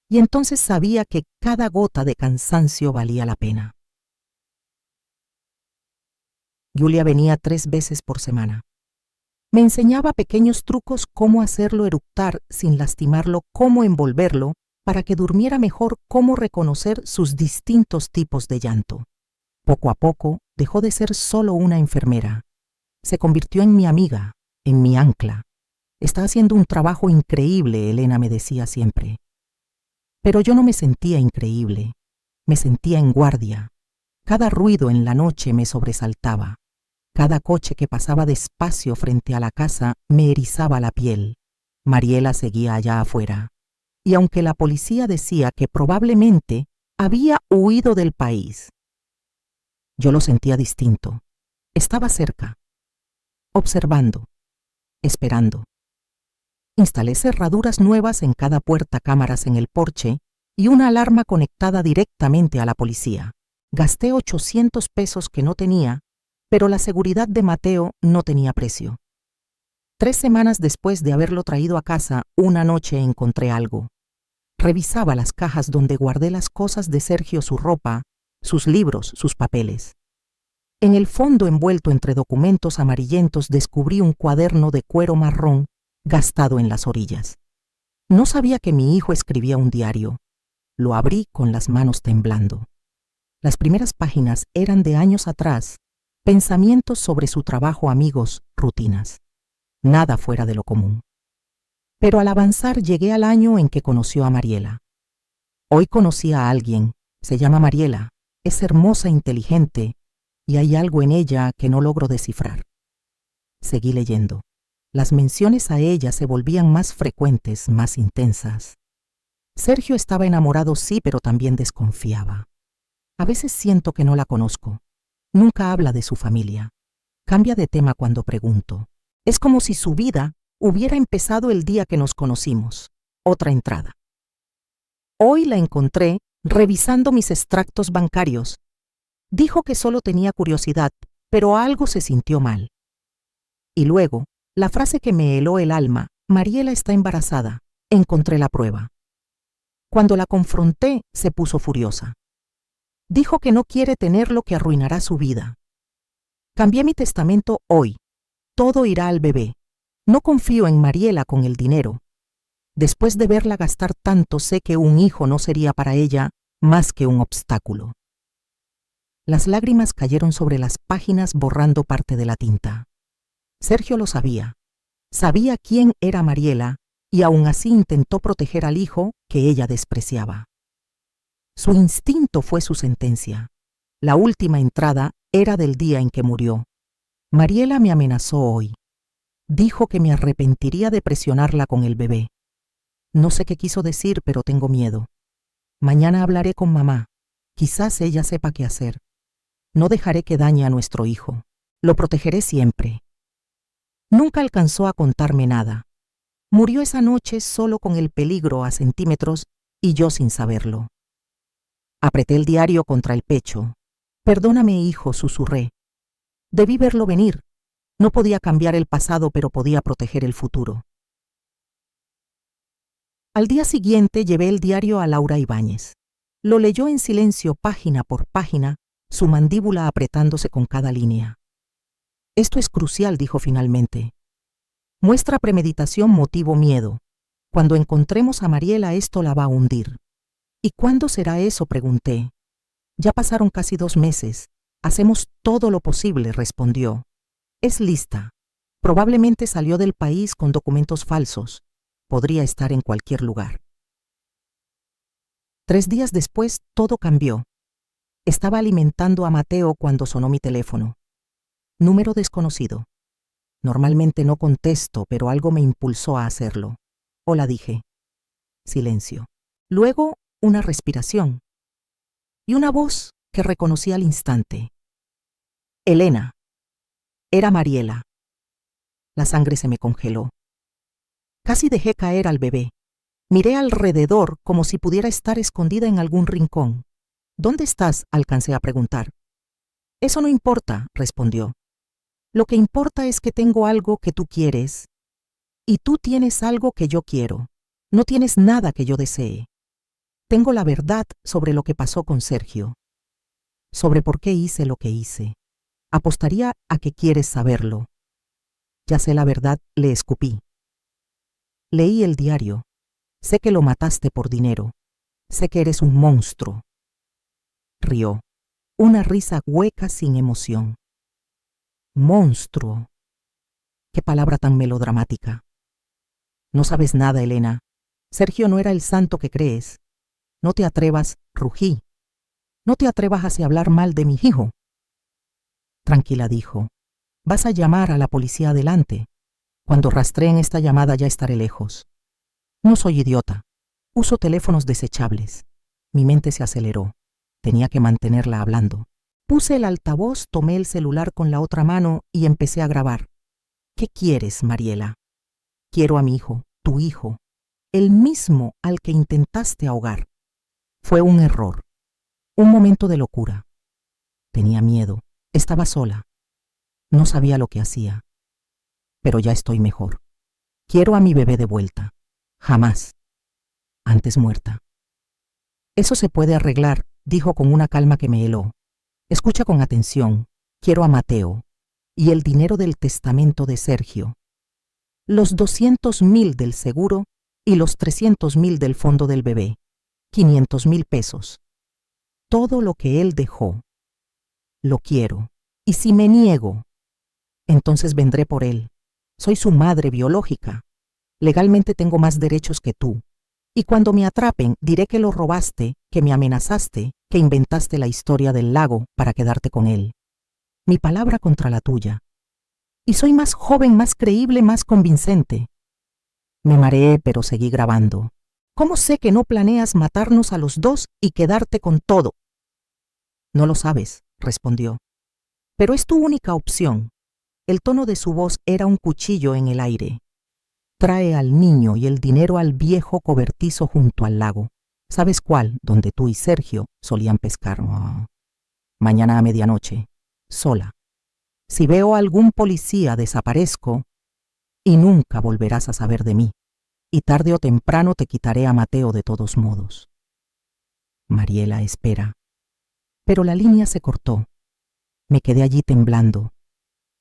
Y entonces sabía que cada gota de cansancio valía la pena. Julia venía 3 veces por semana. Me enseñaba pequeños trucos, cómo hacerlo eructar sin lastimarlo, cómo envolverlo para que durmiera mejor, cómo reconocer sus distintos tipos de llanto. Poco a poco dejó de ser solo una enfermera. Se convirtió en mi amiga, en mi ancla. Está haciendo un trabajo increíble, Elena me decía siempre. Pero yo no me sentía increíble, me sentía en guardia. Cada ruido en la noche me sobresaltaba. Cada coche que pasaba despacio frente a la casa me erizaba la piel. Mariela seguía allá afuera. Y aunque la policía decía que probablemente había huido del país, yo lo sentía distinto. Estaba cerca, observando, esperando. Instalé cerraduras nuevas en cada puerta, cámaras en el porche y una alarma conectada directamente a la policía. Gasté 800 pesos que no tenía, pero la seguridad de Mateo no tenía precio. 3 semanas después de haberlo traído a casa, una noche encontré algo. Revisaba las cajas donde guardé las cosas de Sergio, su ropa, sus libros, sus papeles. En el fondo, envuelto entre documentos amarillentos, descubrí un cuaderno de cuero marrón gastado en las orillas. No sabía que mi hijo escribía un diario. Lo abrí con las manos temblando. Las primeras páginas eran de años atrás, pensamientos sobre su trabajo, amigos, rutinas. Nada fuera de lo común. Pero al avanzar llegué al año en que conoció a Mariela. Hoy conocí a alguien, se llama Mariela, es hermosa, inteligente, y hay algo en ella que no logro descifrar. Seguí leyendo. Las menciones a ella se volvían más frecuentes, más intensas. Sergio estaba enamorado, sí, pero también desconfiaba. A veces siento que no la conozco. Nunca habla de su familia. Cambia de tema cuando pregunto. Es como si su vida hubiera empezado el día que nos conocimos. Otra entrada. Hoy la encontré revisando mis extractos bancarios. Dijo que solo tenía curiosidad, pero algo se sintió mal. Y luego, la frase que me heló el alma: Mariela está embarazada. Encontré la prueba. Cuando la confronté, se puso furiosa. Dijo que no quiere tener lo que arruinará su vida. Cambié mi testamento hoy. Todo irá al bebé. No confío en Mariela con el dinero. Después de verla gastar tanto, sé que un hijo no sería para ella más que un obstáculo. Las lágrimas cayeron sobre las páginas borrando parte de la tinta. Sergio lo sabía. Sabía quién era Mariela y aún así intentó proteger al hijo que ella despreciaba. Su instinto fue su sentencia. La última entrada era del día en que murió. Mariela me amenazó hoy. Dijo que me arrepentiría de presionarla con el bebé. No sé qué quiso decir, pero tengo miedo. Mañana hablaré con mamá. Quizás ella sepa qué hacer. No dejaré que dañe a nuestro hijo. Lo protegeré siempre. Nunca alcanzó a contarme nada. Murió esa noche solo con el peligro a centímetros y yo sin saberlo. Apreté el diario contra el pecho. Perdóname, hijo, susurré. Debí verlo venir. No podía cambiar el pasado, pero podía proteger el futuro. Al día siguiente llevé el diario a Laura Ibáñez. Lo leyó en silencio página por página, su mandíbula apretándose con cada línea. Esto es crucial, dijo finalmente. Muestra premeditación, motivo, miedo. Cuando encontremos a Mariela, esto la va a hundir. ¿Y cuándo será eso?, pregunté. Ya pasaron casi 2 meses. Hacemos todo lo posible, respondió. Es lista. Probablemente salió del país con documentos falsos. Podría estar en cualquier lugar. 3 días después, todo cambió. Estaba alimentando a Mateo cuando sonó mi teléfono. Número desconocido. Normalmente no contesto, pero algo me impulsó a hacerlo. Hola, dije. Silencio. Luego, una respiración. Y una voz que reconocí al instante. Elena. Era Mariela. La sangre se me congeló. Casi dejé caer al bebé. Miré alrededor como si pudiera estar escondida en algún rincón. ¿Dónde estás?, alcancé a preguntar. Eso no importa, respondió. Lo que importa es que tengo algo que tú quieres y tú tienes algo que yo quiero. No tienes nada que yo desee. Tengo la verdad sobre lo que pasó con Sergio, sobre por qué hice lo que hice. Apostaría a que quieres saberlo. Ya sé la verdad, le escupí. Leí el diario. Sé que lo mataste por dinero. Sé que eres un monstruo. Rió. Una risa hueca sin emoción. Monstruo. Qué palabra tan melodramática. No sabes nada, Elena. Sergio no era el santo que crees. No te atrevas, rugí. No te atrevas a hablar mal de mi hijo. Tranquila, dijo. Vas a llamar a la policía adelante. Cuando rastreen esta llamada ya estaré lejos. No soy idiota. Uso teléfonos desechables. Mi mente se aceleró. Tenía que mantenerla hablando. Puse el altavoz, tomé el celular con la otra mano y empecé a grabar. ¿Qué quieres, Mariela? Quiero a mi hijo, tu hijo, el mismo al que intentaste ahogar. Fue un error, un momento de locura. Tenía miedo, estaba sola. No sabía lo que hacía. Pero ya estoy mejor. Quiero a mi bebé de vuelta. Jamás. Antes muerta. Eso se puede arreglar, dijo con una calma que me heló. Escucha con atención. Quiero a Mateo y el dinero del testamento de Sergio. Los 200.000 del seguro y los 300.000 del fondo del bebé. 500,000 pesos. Todo lo que él dejó. Lo quiero. Y si me niego, entonces vendré por él. Soy su madre biológica. Legalmente tengo más derechos que tú. Y cuando me atrapen, diré que lo robaste, que me amenazaste, que inventaste la historia del lago para quedarte con él. Mi palabra contra la tuya. Y soy más joven, más creíble, más convincente. Me mareé, pero seguí grabando. ¿Cómo sé que no planeas matarnos a los dos y quedarte con todo? No lo sabes, respondió. Pero es tu única opción. El tono de su voz era un cuchillo en el aire. Trae al niño y el dinero al viejo cobertizo junto al lago. ¿Sabes cuál? Donde tú y Sergio solían pescar. Oh. Mañana a medianoche, sola. Si veo a algún policía, desaparezco y nunca volverás a saber de mí. Y tarde o temprano te quitaré a Mateo de todos modos. Mariela espera. Pero la línea se cortó. Me quedé allí temblando.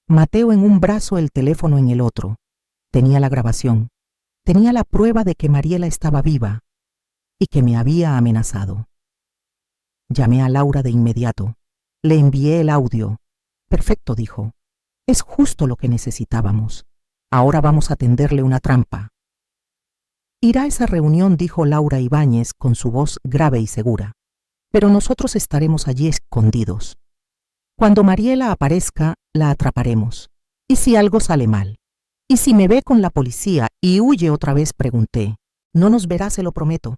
Mateo en un brazo, el teléfono en el otro. Tenía la grabación. Tenía la prueba de que Mariela estaba viva y que me había amenazado. Llamé a Laura de inmediato. Le envié el audio. Perfecto, dijo. Es justo lo que necesitábamos. Ahora vamos a tenderle una trampa. Irá a esa reunión, dijo Laura Ibáñez con su voz grave y segura. Pero nosotros estaremos allí escondidos. Cuando Mariela aparezca, la atraparemos. ¿Y si algo sale mal? ¿Y si me ve con la policía y huye otra vez?, pregunté. No nos verá, se lo prometo.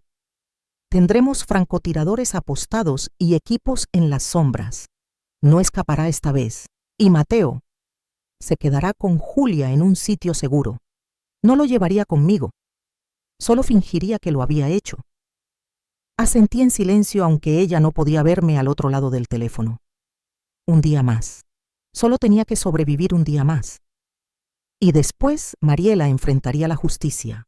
Tendremos francotiradores apostados y equipos en las sombras. No escapará esta vez. Y Mateo se quedará con Julia en un sitio seguro. No lo llevaría conmigo. Solo fingiría que lo había hecho. Asentí en silencio, aunque ella no podía verme al otro lado del teléfono. Un día más. Solo tenía que sobrevivir un día más. Y después Mariela enfrentaría la justicia.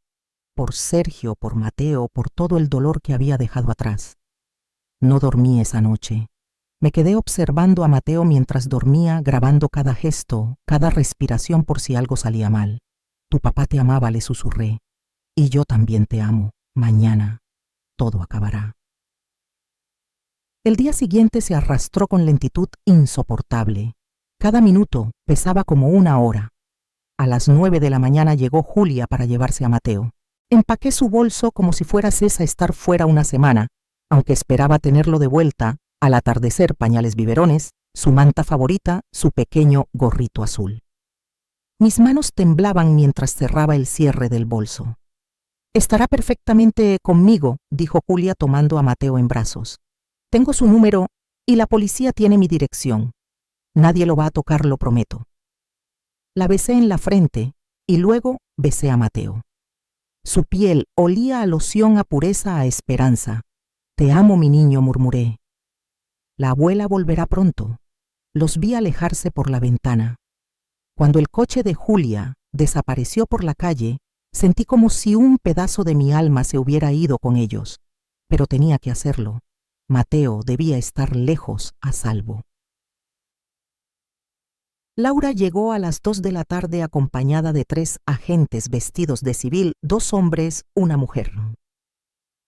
Por Sergio, por Mateo, por todo el dolor que había dejado atrás. No dormí esa noche. Me quedé observando a Mateo mientras dormía, grabando cada gesto, cada respiración por si algo salía mal. Tu papá te amaba, le susurré. Y yo también te amo. Mañana todo acabará. El día siguiente se arrastró con lentitud insoportable. Cada minuto pesaba como una hora. A las 9 de la mañana llegó Julia para llevarse a Mateo. Empaqué su bolso como si fuera César a estar fuera una semana, aunque esperaba tenerlo de vuelta al atardecer, pañales, biberones, su manta favorita, su pequeño gorrito azul. Mis manos temblaban mientras cerraba el cierre del bolso. Estará perfectamente conmigo, dijo Julia tomando a Mateo en brazos. Tengo su número y la policía tiene mi dirección. Nadie lo va a tocar, lo prometo. La besé en la frente y luego besé a Mateo. Su piel olía a loción, a pureza, a esperanza. Te amo, mi niño, murmuré. La abuela volverá pronto. Los vi alejarse por la ventana. Cuando el coche de Julia desapareció por la calle, sentí como si un pedazo de mi alma se hubiera ido con ellos. Pero tenía que hacerlo. Mateo debía estar lejos, a salvo. Laura llegó a las 2 de la tarde acompañada de 3 agentes vestidos de civil, 2 hombres, una mujer.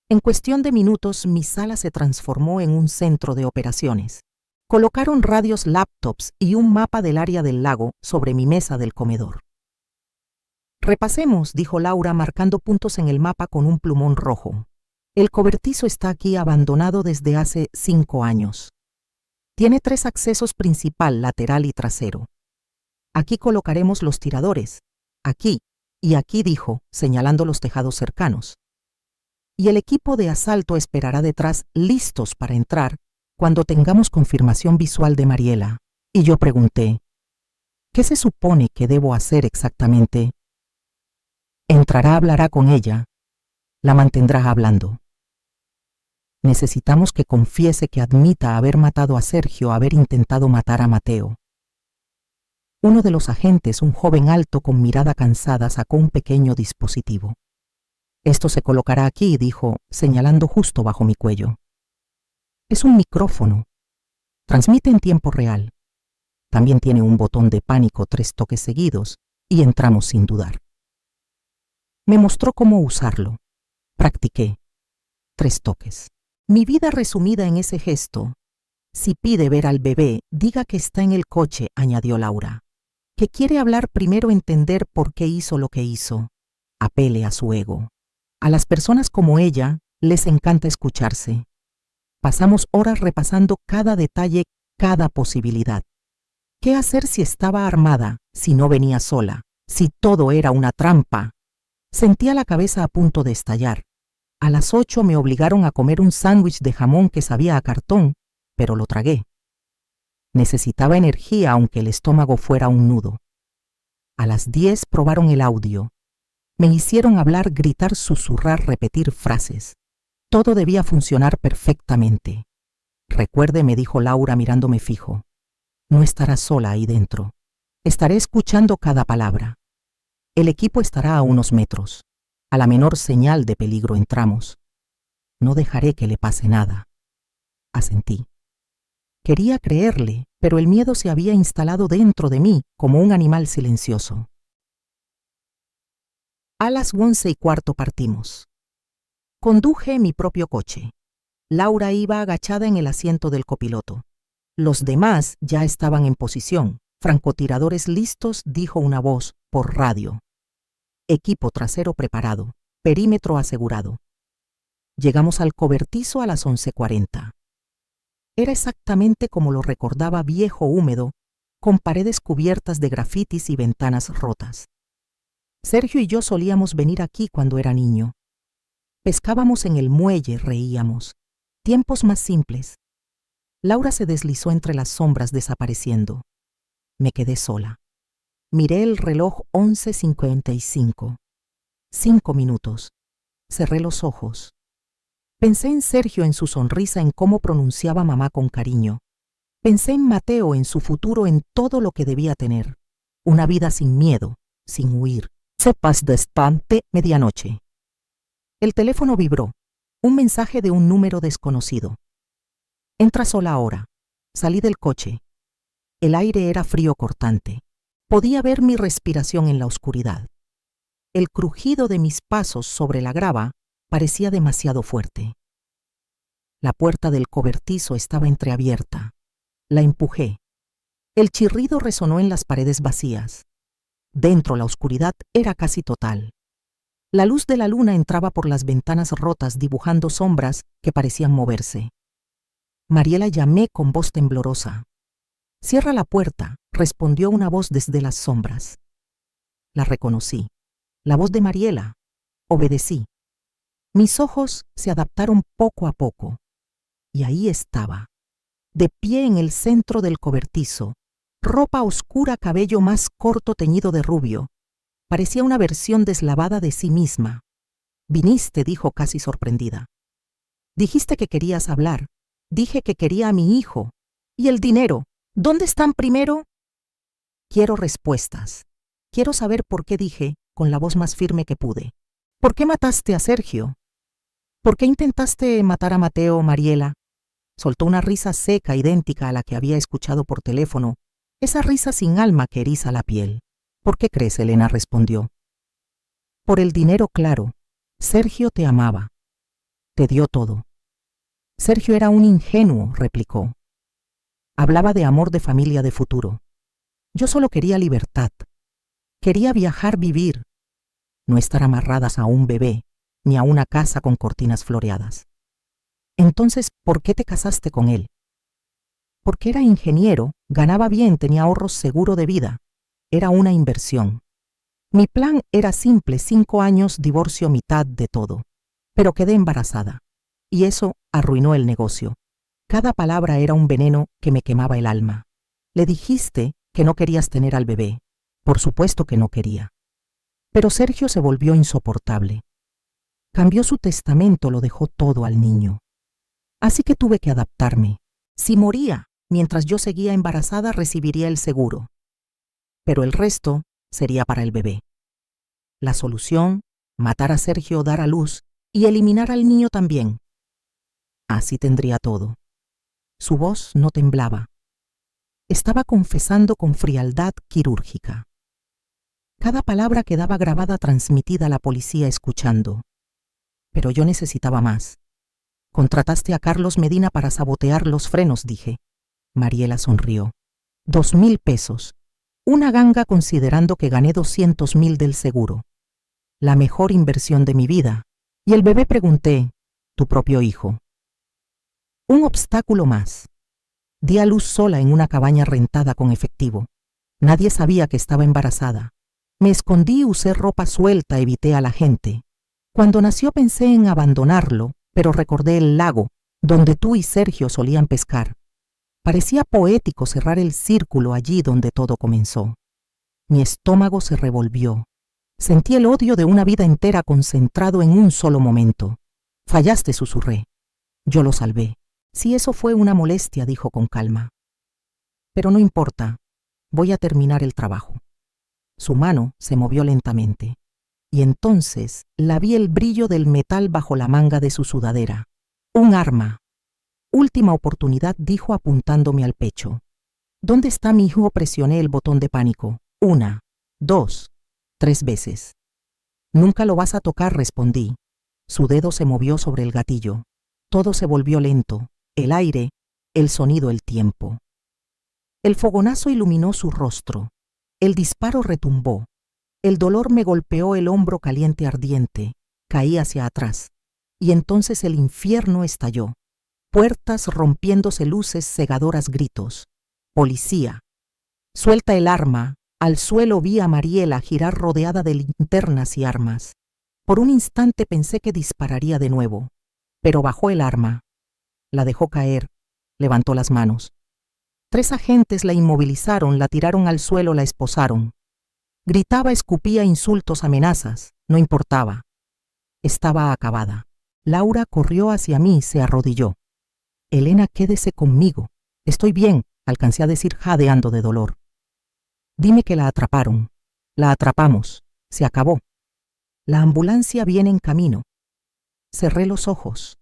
En cuestión de minutos, mi sala se transformó en un centro de operaciones. Colocaron radios, laptops y un mapa del área del lago sobre mi mesa del comedor. Repasemos, dijo Laura marcando puntos en el mapa con un plumón rojo. El cobertizo está aquí abandonado desde hace 5 años. Tiene 3 accesos: principal, lateral y trasero. Aquí colocaremos los tiradores. Aquí y aquí, dijo, señalando los tejados cercanos. Y el equipo de asalto esperará detrás, listos para entrar, cuando tengamos confirmación visual de Mariela. Y yo pregunté, ¿qué se supone que debo hacer exactamente? Entrará, hablará con ella, la mantendrá hablando. Necesitamos que confiese, que admita haber matado a Sergio, haber intentado matar a Mateo. Uno de los agentes, un joven alto con mirada cansada, sacó un pequeño dispositivo. Esto se colocará aquí, dijo, señalando justo bajo mi cuello. Es un micrófono. Transmite en tiempo real. También tiene un botón de pánico, 3 toques seguidos, y entramos sin dudar. Me mostró cómo usarlo. Practiqué. 3 toques. Mi vida resumida en ese gesto. Si pide ver al bebé, diga que está en el coche, añadió Laura. Que quiere hablar primero, entender por qué hizo lo que hizo. Apele a su ego. A las personas como ella les encanta escucharse. Pasamos horas repasando cada detalle, cada posibilidad. ¿Qué hacer si estaba armada, si no venía sola, si todo era una trampa? Sentía la cabeza a punto de estallar. A las 8 me obligaron a comer un sándwich de jamón que sabía a cartón, pero lo tragué. Necesitaba energía aunque el estómago fuera un nudo. A las 10 probaron el audio. Me hicieron hablar, gritar, susurrar, repetir frases. Todo debía funcionar perfectamente. Recuerde, me dijo Laura mirándome fijo. No estará sola ahí dentro. Estaré escuchando cada palabra. El equipo estará a unos metros. A la menor señal de peligro entramos. No dejaré que le pase nada. Asentí. Quería creerle, pero el miedo se había instalado dentro de mí como un animal silencioso. A las 11:15 partimos. Conduje mi propio coche. Laura iba agachada en el asiento del copiloto. Los demás ya estaban en posición. Francotiradores listos, dijo una voz por radio. Equipo trasero preparado. Perímetro asegurado. Llegamos al cobertizo a las 11:40. Era exactamente como lo recordaba, viejo, húmedo, con paredes cubiertas de grafitis y ventanas rotas. Sergio y yo solíamos venir aquí cuando era niño. Pescábamos en el muelle, reíamos. Tiempos más simples. Laura se deslizó entre las sombras desapareciendo. Me quedé sola. Miré el reloj 11:55. 5 minutos. Cerré los ojos. Pensé en Sergio, en su sonrisa, en cómo pronunciaba mamá con cariño. Pensé en Mateo, en su futuro, en todo lo que debía tener. Una vida sin miedo, sin huir. Sepas de espante, medianoche. El teléfono vibró. Un mensaje de un número desconocido. Entra sola ahora. Salí del coche. El aire era frío cortante. Podía ver mi respiración en la oscuridad. El crujido de mis pasos sobre la grava parecía demasiado fuerte. La puerta del cobertizo estaba entreabierta. La empujé. El chirrido resonó en las paredes vacías. Dentro la oscuridad era casi total. La luz de la luna entraba por las ventanas rotas dibujando sombras que parecían moverse. Mariela, llamé con voz temblorosa. «Cierra la puerta», respondió una voz desde las sombras. La reconocí. La voz de Mariela. Obedecí. Mis ojos se adaptaron poco a poco. Y ahí estaba, de pie en el centro del cobertizo, ropa oscura, cabello más corto teñido de rubio. Parecía una versión deslavada de sí misma. «Viniste», dijo casi sorprendida. «Dijiste que querías hablar. Dije que quería a mi hijo. ¿Y el dinero? ¿Dónde están primero?» «Quiero respuestas. Quiero saber por qué», dije, con la voz más firme que pude. «¿Por qué mataste a Sergio? ¿Por qué intentaste matar a Mateo, Mariela?» Soltó una risa seca, idéntica a la que había escuchado por teléfono, esa risa sin alma que eriza la piel. «¿Por qué crees?», Elena respondió. «Por el dinero, claro. Sergio te amaba. Te dio todo». «Sergio era un ingenuo», replicó. «Hablaba de amor, de familia, de futuro. Yo solo quería libertad. Quería viajar, vivir. No estar amarradas a un bebé, ni a una casa con cortinas floreadas». «Entonces, ¿por qué te casaste con él?» «Porque era ingeniero, ganaba bien, tenía ahorros, seguro de vida. Era una inversión. Mi plan era simple: 5 años, divorcio, mitad de todo. Pero quedé embarazada. Y eso arruinó el negocio. Cada palabra era un veneno que me quemaba el alma. Le dijiste que no querías tener al bebé. Por supuesto que no quería. Pero Sergio se volvió insoportable. Cambió su testamento, lo dejó todo al niño. Así que tuve que adaptarme. Si moría mientras yo seguía embarazada, recibiría el seguro. Pero el resto sería para el bebé. La solución: matar a Sergio, dar a luz y eliminar al niño también. Así tendría todo. Su voz no temblaba. Estaba confesando con frialdad quirúrgica. Cada palabra quedaba grabada, transmitida a la policía escuchando. Pero yo necesitaba más. Contrataste a Carlos Medina para sabotear los frenos, dije. Mariela sonrió. 2.000 pesos. Una ganga considerando que gané 200.000 del seguro. La mejor inversión de mi vida. Y el bebé, pregunté, tu propio hijo. Un obstáculo más. Di a luz sola en una cabaña rentada con efectivo. Nadie sabía que estaba embarazada. Me escondí, usé ropa suelta, evité a la gente. Cuando nació pensé en abandonarlo, pero recordé el lago, donde tú y Sergio solían pescar. Parecía poético cerrar el círculo allí donde todo comenzó. Mi estómago se revolvió. Sentí el odio de una vida entera concentrado en un solo momento. Fallaste, susurré. Yo lo salvé. Si eso fue una molestia, dijo con calma. Pero no importa. Voy a terminar el trabajo. Su mano se movió lentamente. Y entonces la vi el brillo del metal bajo la manga de su sudadera. Un arma. Última oportunidad, dijo apuntándome al pecho. ¿Dónde está mi hijo? Presioné el botón de pánico. 1, 2, 3 veces. Nunca lo vas a tocar, respondí. Su dedo se movió sobre el gatillo. Todo se volvió lento. El aire, el sonido, el tiempo. El fogonazo iluminó su rostro. El disparo retumbó. El dolor me golpeó el hombro caliente ardiente. Caí hacia atrás. Y entonces el infierno estalló. Puertas rompiéndose, luces cegadoras, gritos. Policía. Suelta el arma. Al suelo vi a Mariela girar rodeada de linternas y armas. Por un instante pensé que dispararía de nuevo. Pero bajó el arma. La dejó caer. Levantó las manos. 3 agentes la inmovilizaron, la tiraron al suelo, la esposaron. Gritaba, escupía insultos, amenazas. No importaba. Estaba acabada. Laura corrió hacia mí, se arrodilló. Elena, quédese conmigo. Estoy bien, alcancé a decir jadeando de dolor. Dime que la atraparon. La atrapamos. Se acabó. La ambulancia viene en camino. Cerré los ojos.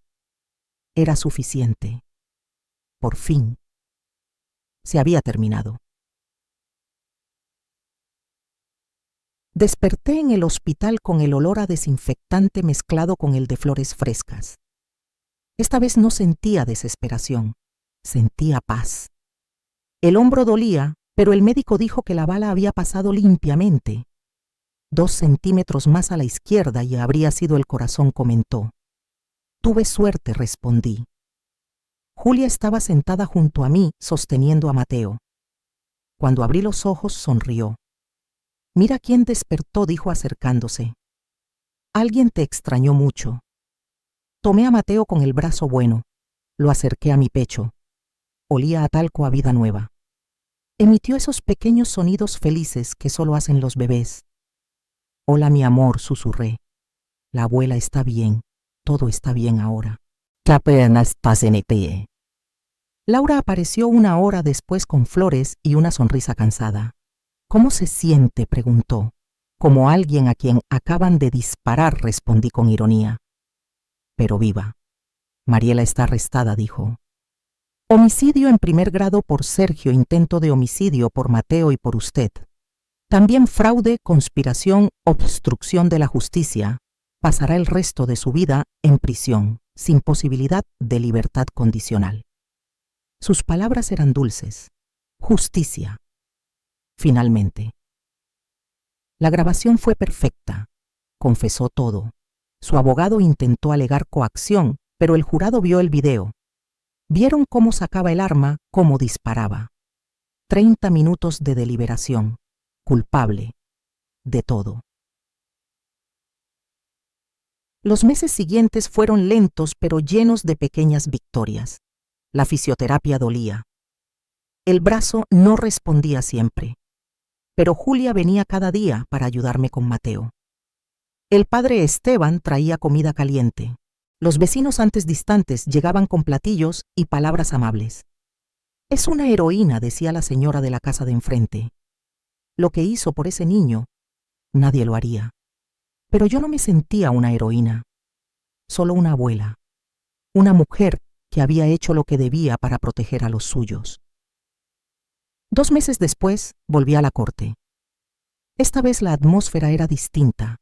Era suficiente. Por fin. Se había terminado. Desperté en el hospital con el olor a desinfectante mezclado con el de flores frescas. Esta vez no sentía desesperación, sentía paz. El hombro dolía, pero el médico dijo que la bala había pasado limpiamente. 2 centímetros más a la izquierda y habría sido el corazón, comentó. Tuve suerte, respondí. Julia estaba sentada junto a mí, sosteniendo a Mateo. Cuando abrí los ojos, sonrió. Mira quién despertó, dijo acercándose. Alguien te extrañó mucho. Tomé a Mateo con el brazo bueno. Lo acerqué a mi pecho. Olía a talco, a vida nueva. Emitió esos pequeños sonidos felices que solo hacen los bebés. Hola, mi amor, susurré. La abuela está bien. Todo está bien ahora. ¿Qué apenas estás en pie? Laura apareció 1 hora después con flores y una sonrisa cansada. ¿Cómo se siente?, preguntó. Como alguien a quien acaban de disparar, respondí con ironía. Pero viva. Mariela está arrestada, dijo. Homicidio en primer grado por Sergio, intento de homicidio por Mateo y por usted. También fraude, conspiración, obstrucción de la justicia. Pasará el resto de su vida en prisión, sin posibilidad de libertad condicional. Sus palabras eran dulces. Justicia. Finalmente. La grabación fue perfecta. Confesó todo. Su abogado intentó alegar coacción, pero el jurado vio el video. Vieron cómo sacaba el arma, cómo disparaba. 30 minutos de deliberación. Culpable. De todo. Los meses siguientes fueron lentos pero llenos de pequeñas victorias. La fisioterapia dolía. El brazo no respondía siempre. Pero Julia venía cada día para ayudarme con Mateo. El padre Esteban traía comida caliente. Los vecinos antes distantes llegaban con platillos y palabras amables. Es una heroína, decía la señora de la casa de enfrente. Lo que hizo por ese niño, nadie lo haría. Pero yo no me sentía una heroína, solo una abuela, una mujer que había hecho lo que debía para proteger a los suyos. 2 meses después, volví a la corte. Esta vez la atmósfera era distinta.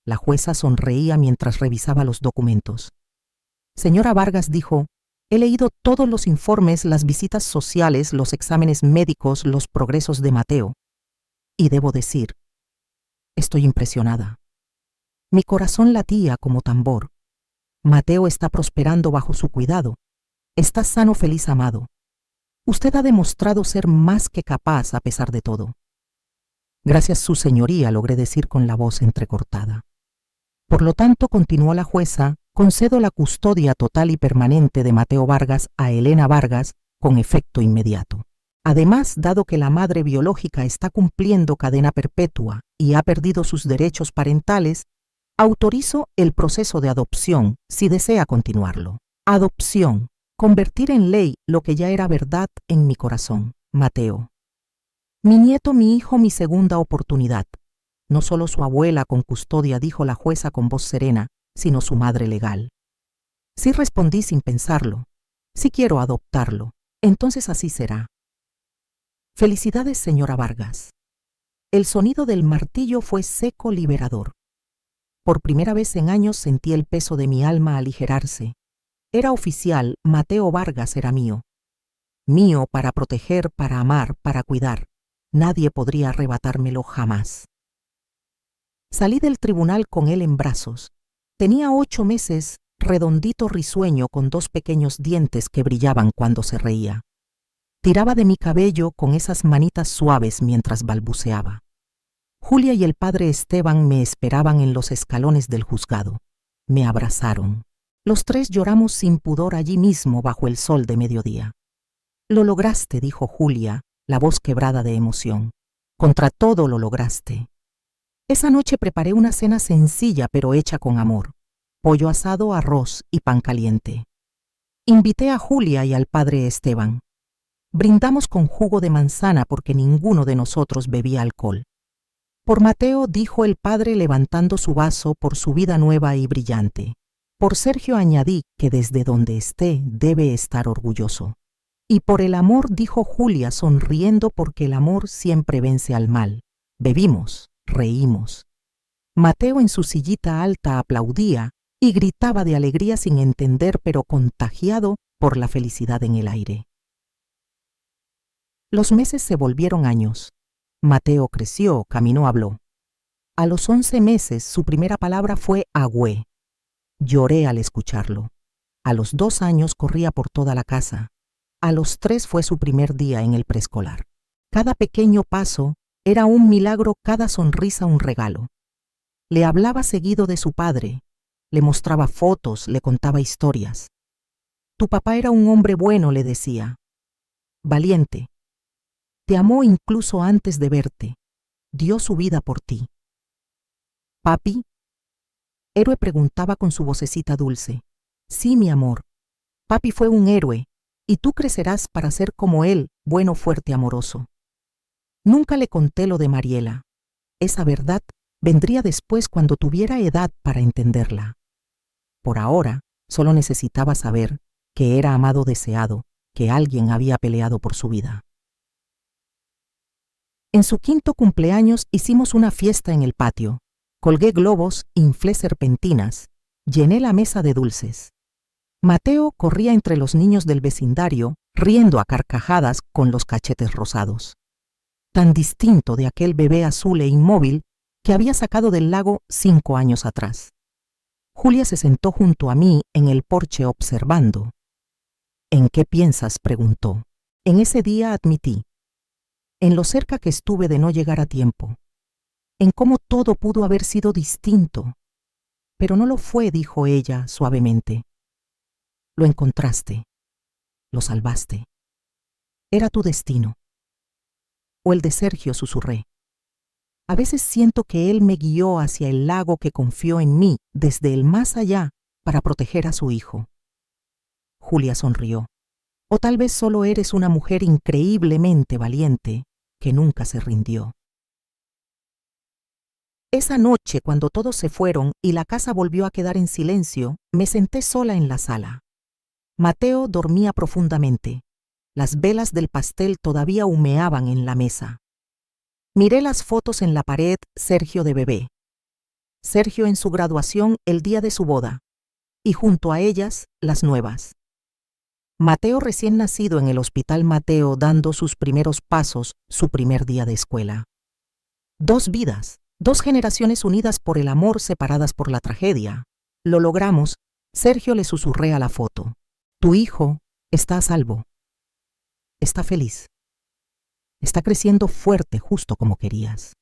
La jueza sonreía mientras revisaba los documentos. Señora Vargas, dijo, he leído todos los informes, las visitas sociales, los exámenes médicos, los progresos de Mateo. Y debo decir, estoy impresionada. Mi corazón latía como tambor. Mateo está prosperando bajo su cuidado. Está sano, feliz, amado. Usted ha demostrado ser más que capaz a pesar de todo. Gracias, su señoría, logré decir con la voz entrecortada. Por lo tanto, continuó la jueza, concedo la custodia total y permanente de Mateo Vargas a Elena Vargas con efecto inmediato. Además, dado que la madre biológica está cumpliendo cadena perpetua y ha perdido sus derechos parentales, autorizo el proceso de adopción si desea continuarlo. Adopción. Convertir en ley lo que ya era verdad en mi corazón. Mateo. Mi nieto, mi hijo, mi segunda oportunidad. No solo su abuela con custodia, dijo la jueza con voz serena, sino su madre legal. Sí, respondí sin pensarlo. Sí quiero adoptarlo. Entonces así será. Felicidades, señora Vargas. El sonido del martillo fue seco, liberador. Por primera vez en años sentí el peso de mi alma aligerarse. Era oficial, Mateo Vargas era mío. Mío para proteger, para amar, para cuidar. Nadie podría arrebatármelo jamás. Salí del tribunal con él en brazos. Tenía 8 meses, redondito, risueño, con 2 pequeños dientes que brillaban cuando se reía. Tiraba de mi cabello con esas manitas suaves mientras balbuceaba. Julia y el padre Esteban me esperaban en los escalones del juzgado. Me abrazaron. Los 3 lloramos sin pudor allí mismo bajo el sol de mediodía. Lo lograste, dijo Julia, la voz quebrada de emoción. Contra todo lo lograste. Esa noche preparé una cena sencilla pero hecha con amor. Pollo asado, arroz y pan caliente. Invité a Julia y al padre Esteban. Brindamos con jugo de manzana porque ninguno de nosotros bebía alcohol. Por Mateo, dijo el padre levantando su vaso, por su vida nueva y brillante. Por Sergio añadí que desde donde esté debe estar orgulloso. Y por el amor, dijo Julia sonriendo, porque el amor siempre vence al mal. Bebimos, reímos. Mateo en su sillita alta aplaudía y gritaba de alegría sin entender, pero contagiado por la felicidad en el aire. Los meses se volvieron años. Mateo creció, caminó, habló. A los 11 meses su primera palabra fue agüé. Lloré al escucharlo. A los 2 años corría por toda la casa. A los 3 fue su primer día en el preescolar. Cada pequeño paso era un milagro, cada sonrisa un regalo. Le hablaba seguido de su padre, le mostraba fotos, le contaba historias. Tu papá era un hombre bueno, le decía. Valiente. Te amó incluso antes de verte. Dio su vida por ti. Papi. Héroe, preguntaba con su vocecita dulce. Sí, mi amor. Papi fue un héroe, y tú crecerás para ser como él, bueno, fuerte, amoroso. Nunca le conté lo de Mariela. Esa verdad vendría después cuando tuviera edad para entenderla. Por ahora, solo necesitaba saber que era amado, deseado, que alguien había peleado por su vida. En su 5º cumpleaños hicimos una fiesta en el patio. Colgué globos, inflé serpentinas, llené la mesa de dulces. Mateo corría entre los niños del vecindario, riendo a carcajadas con los cachetes rosados. Tan distinto de aquel bebé azul e inmóvil que había sacado del lago 5 años atrás. Julia se sentó junto a mí en el porche observando. ¿En qué piensas?, preguntó. En ese día admití. En lo cerca que estuve de no llegar a tiempo. En cómo todo pudo haber sido distinto. Pero no lo fue, dijo ella suavemente. Lo encontraste. Lo salvaste. Era tu destino. O el de Sergio, susurré. A veces siento que él me guió hacia el lago que confió en mí desde el más allá para proteger a su hijo. Julia sonrió. O tal vez solo eres una mujer increíblemente valiente que nunca se rindió. Esa noche, cuando todos se fueron y la casa volvió a quedar en silencio, me senté sola en la sala. Mateo dormía profundamente. Las velas del pastel todavía humeaban en la mesa. Miré las fotos en la pared, Sergio de bebé. Sergio en su graduación el día de su boda. y junto a ellas las nuevas. Mateo recién nacido en el Hospital Mateo dando sus primeros pasos, su primer día de escuela. 2 vidas, 2 generaciones unidas por el amor, separadas por la tragedia. Lo logramos. Sergio le susurré a la foto. Tu hijo está a salvo. Está feliz. Está creciendo fuerte justo como querías.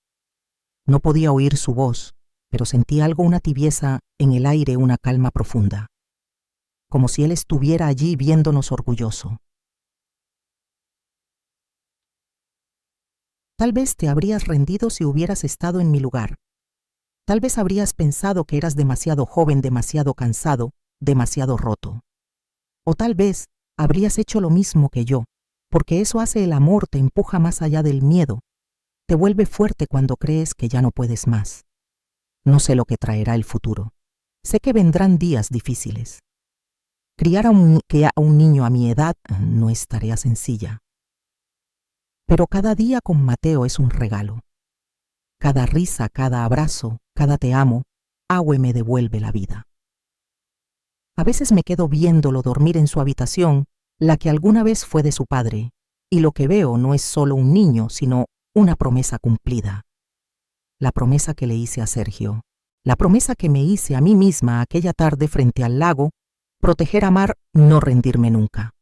No podía oír su voz, pero sentí algo, una tibieza en el aire, una calma profunda. Como si él estuviera allí viéndonos orgulloso. Tal vez te habrías rendido si hubieras estado en mi lugar. Tal vez habrías pensado que eras demasiado joven, demasiado cansado, demasiado roto. O tal vez habrías hecho lo mismo que yo, porque eso hace el amor, te empuja más allá del miedo, te vuelve fuerte cuando crees que ya no puedes más. No sé lo que traerá el futuro. Sé que vendrán días difíciles. Criar a un niño a mi edad no es tarea sencilla. Pero cada día con Mateo es un regalo. Cada risa, cada abrazo, cada te amo, Agüe me devuelve la vida. A veces me quedo viéndolo dormir en su habitación, la que alguna vez fue de su padre, y lo que veo no es solo un niño, sino una promesa cumplida. La promesa que le hice a Sergio, la promesa que me hice a mí misma aquella tarde frente al lago, proteger, amar, no rendirme nunca.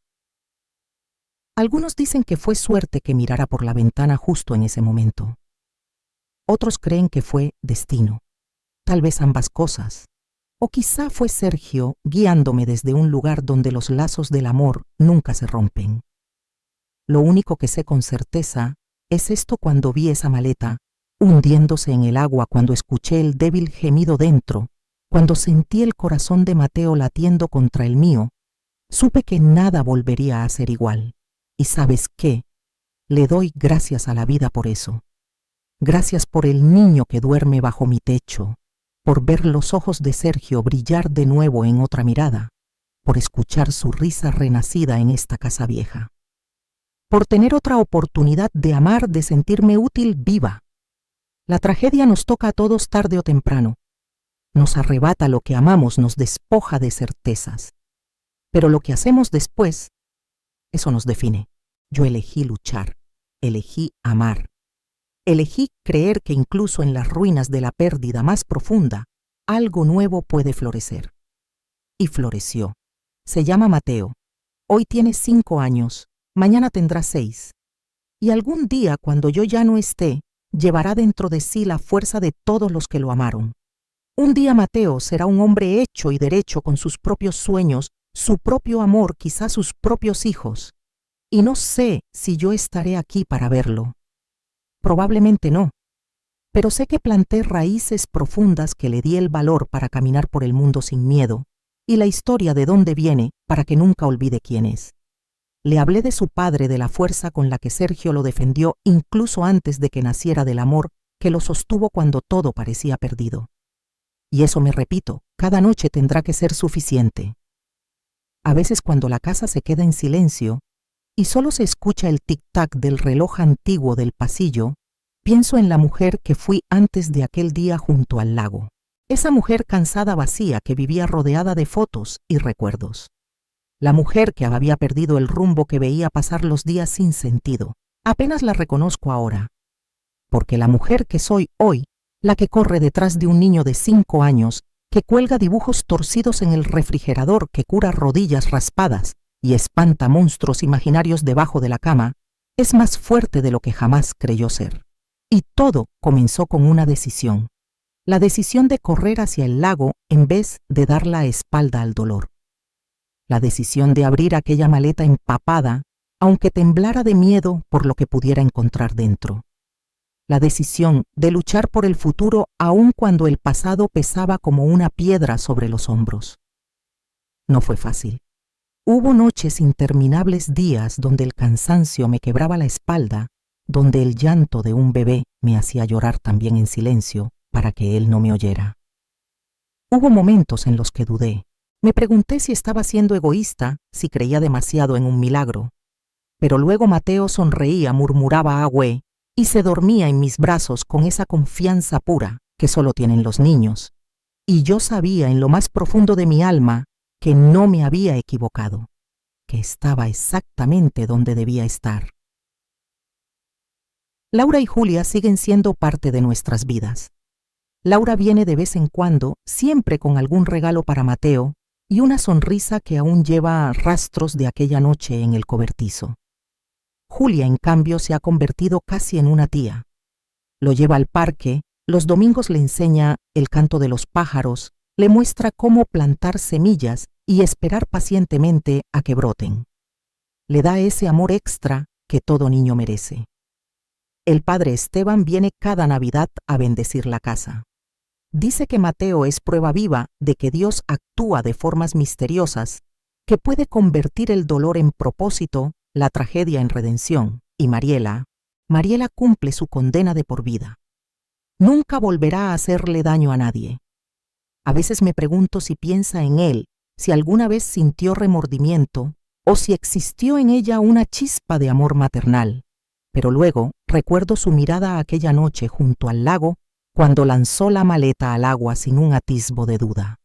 Algunos dicen que fue suerte que mirara por la ventana justo en ese momento. Otros creen que fue destino, tal vez ambas cosas. O quizá fue Sergio guiándome desde un lugar donde los lazos del amor nunca se rompen. Lo único que sé con certeza es esto: cuando vi esa maleta hundiéndose en el agua, cuando escuché el débil gemido dentro, cuando sentí el corazón de Mateo latiendo contra el mío, supe que nada volvería a ser igual. Y ¿sabes qué? Le doy gracias a la vida por eso. Gracias por el niño que duerme bajo mi techo, por ver los ojos de Sergio brillar de nuevo en otra mirada, por escuchar su risa renacida en esta casa vieja, por tener otra oportunidad de amar, de sentirme útil, viva. La tragedia nos toca a todos tarde o temprano. Nos arrebata lo que amamos, nos despoja de certezas. Pero lo que hacemos después, eso nos define. Yo elegí luchar, elegí amar. Elegí creer que incluso en las ruinas de la pérdida más profunda, algo nuevo puede florecer. Y floreció. Se llama Mateo. Hoy tiene 5 años, mañana tendrá 6. Y algún día, cuando yo ya no esté, llevará dentro de sí la fuerza de todos los que lo amaron. Un día Mateo será un hombre hecho y derecho, con sus propios sueños, su propio amor, quizás sus propios hijos. Y no sé si yo estaré aquí para verlo. Probablemente no. Pero sé que planté raíces profundas, que le di el valor para caminar por el mundo sin miedo, y la historia de dónde viene para que nunca olvide quién es. Le hablé de su padre, de la fuerza con la que Sergio lo defendió incluso antes de que naciera, del amor que lo sostuvo cuando todo parecía perdido. Y eso, me repito, cada noche tendrá que ser suficiente. A veces, cuando la casa se queda en silencio y solo se escucha el tic-tac del reloj antiguo del pasillo, pienso en la mujer que fui antes de aquel día junto al lago. Esa mujer cansada, vacía, que vivía rodeada de fotos y recuerdos. La mujer que había perdido el rumbo, que veía pasar los días sin sentido. Apenas la reconozco ahora. Porque la mujer que soy hoy, la que corre detrás de un niño de 5 años, que cuelga dibujos torcidos en el refrigerador, que cura rodillas raspadas y espanta monstruos imaginarios debajo de la cama, es más fuerte de lo que jamás creyó ser. Y todo comenzó con una decisión. La decisión de correr hacia el lago en vez de dar la espalda al dolor. La decisión de abrir aquella maleta empapada, aunque temblara de miedo por lo que pudiera encontrar dentro. La decisión de luchar por el futuro aun cuando el pasado pesaba como una piedra sobre los hombros. No fue fácil. Hubo noches, interminables días, donde el cansancio me quebraba la espalda, donde el llanto de un bebé me hacía llorar también en silencio para que él no me oyera. Hubo momentos en los que dudé. Me pregunté si estaba siendo egoísta, si creía demasiado en un milagro. Pero luego Mateo sonreía, murmuraba agüe y se dormía en mis brazos con esa confianza pura que solo tienen los niños. Y yo sabía en lo más profundo de mi alma que no me había equivocado, que estaba exactamente donde debía estar. Laura y Julia siguen siendo parte de nuestras vidas. Laura viene de vez en cuando, siempre con algún regalo para Mateo y una sonrisa que aún lleva rastros de aquella noche en el cobertizo. Julia, en cambio, se ha convertido casi en una tía. Lo lleva al parque, los domingos le enseña el canto de los pájaros, le muestra cómo plantar semillas y esperar pacientemente a que broten. Le da ese amor extra que todo niño merece. El padre Esteban viene cada Navidad a bendecir la casa. Dice que Mateo es prueba viva de que Dios actúa de formas misteriosas, que puede convertir el dolor en propósito, la tragedia en redención, y Mariela cumple su condena de por vida. Nunca volverá a hacerle daño a nadie. A veces me pregunto si piensa en él, si alguna vez sintió remordimiento o si existió en ella una chispa de amor maternal. Pero luego recuerdo su mirada aquella noche junto al lago cuando lanzó la maleta al agua sin un atisbo de duda.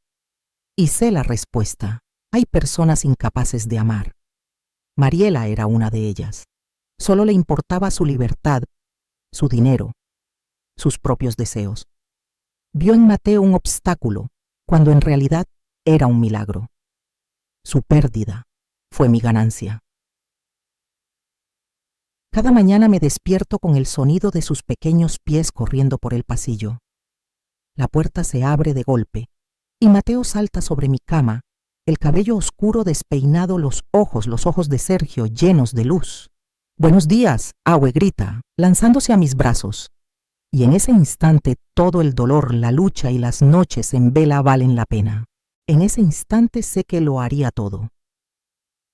Y sé la respuesta. Hay personas incapaces de amar. Mariela era una de ellas. Solo le importaba su libertad, su dinero, sus propios deseos. Vio en Mateo un obstáculo, cuando en realidad era un milagro. Su pérdida fue mi ganancia. Cada mañana me despierto con el sonido de sus pequeños pies corriendo por el pasillo. La puerta se abre de golpe y Mateo salta sobre mi cama, el cabello oscuro despeinado, los ojos de Sergio llenos de luz. «Buenos días», Aue grita, lanzándose a mis brazos. Y en ese instante todo el dolor, la lucha y las noches en vela valen la pena. En ese instante sé que lo haría todo.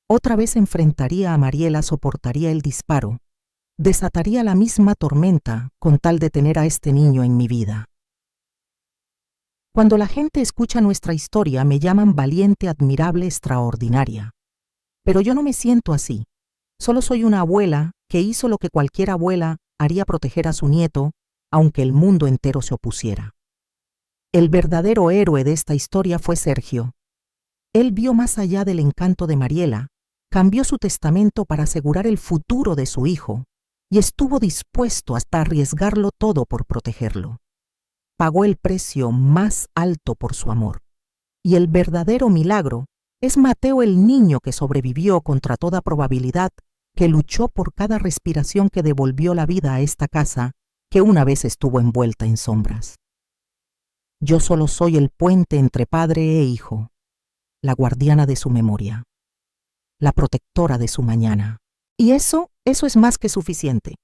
Otra vez enfrentaría a Mariela, soportaría el disparo, desataría la misma tormenta con tal de tener a este niño en mi vida. Cuando la gente escucha nuestra historia me llaman valiente, admirable, extraordinaria. Pero yo no me siento así. Solo soy una abuela que hizo lo que cualquier abuela haría: proteger a su nieto, aunque el mundo entero se opusiera. El verdadero héroe de esta historia fue Sergio. Él vio más allá del encanto de Mariela, cambió su testamento para asegurar el futuro de su hijo y estuvo dispuesto hasta arriesgarlo todo por protegerlo. Pagó el precio más alto por su amor. Y el verdadero milagro es Mateo, el niño que sobrevivió contra toda probabilidad, que luchó por cada respiración que devolvió la vida a esta casa que una vez estuvo envuelta en sombras. Yo solo soy el puente entre padre e hijo, la guardiana de su memoria, la protectora de su mañana. Y eso es más que suficiente.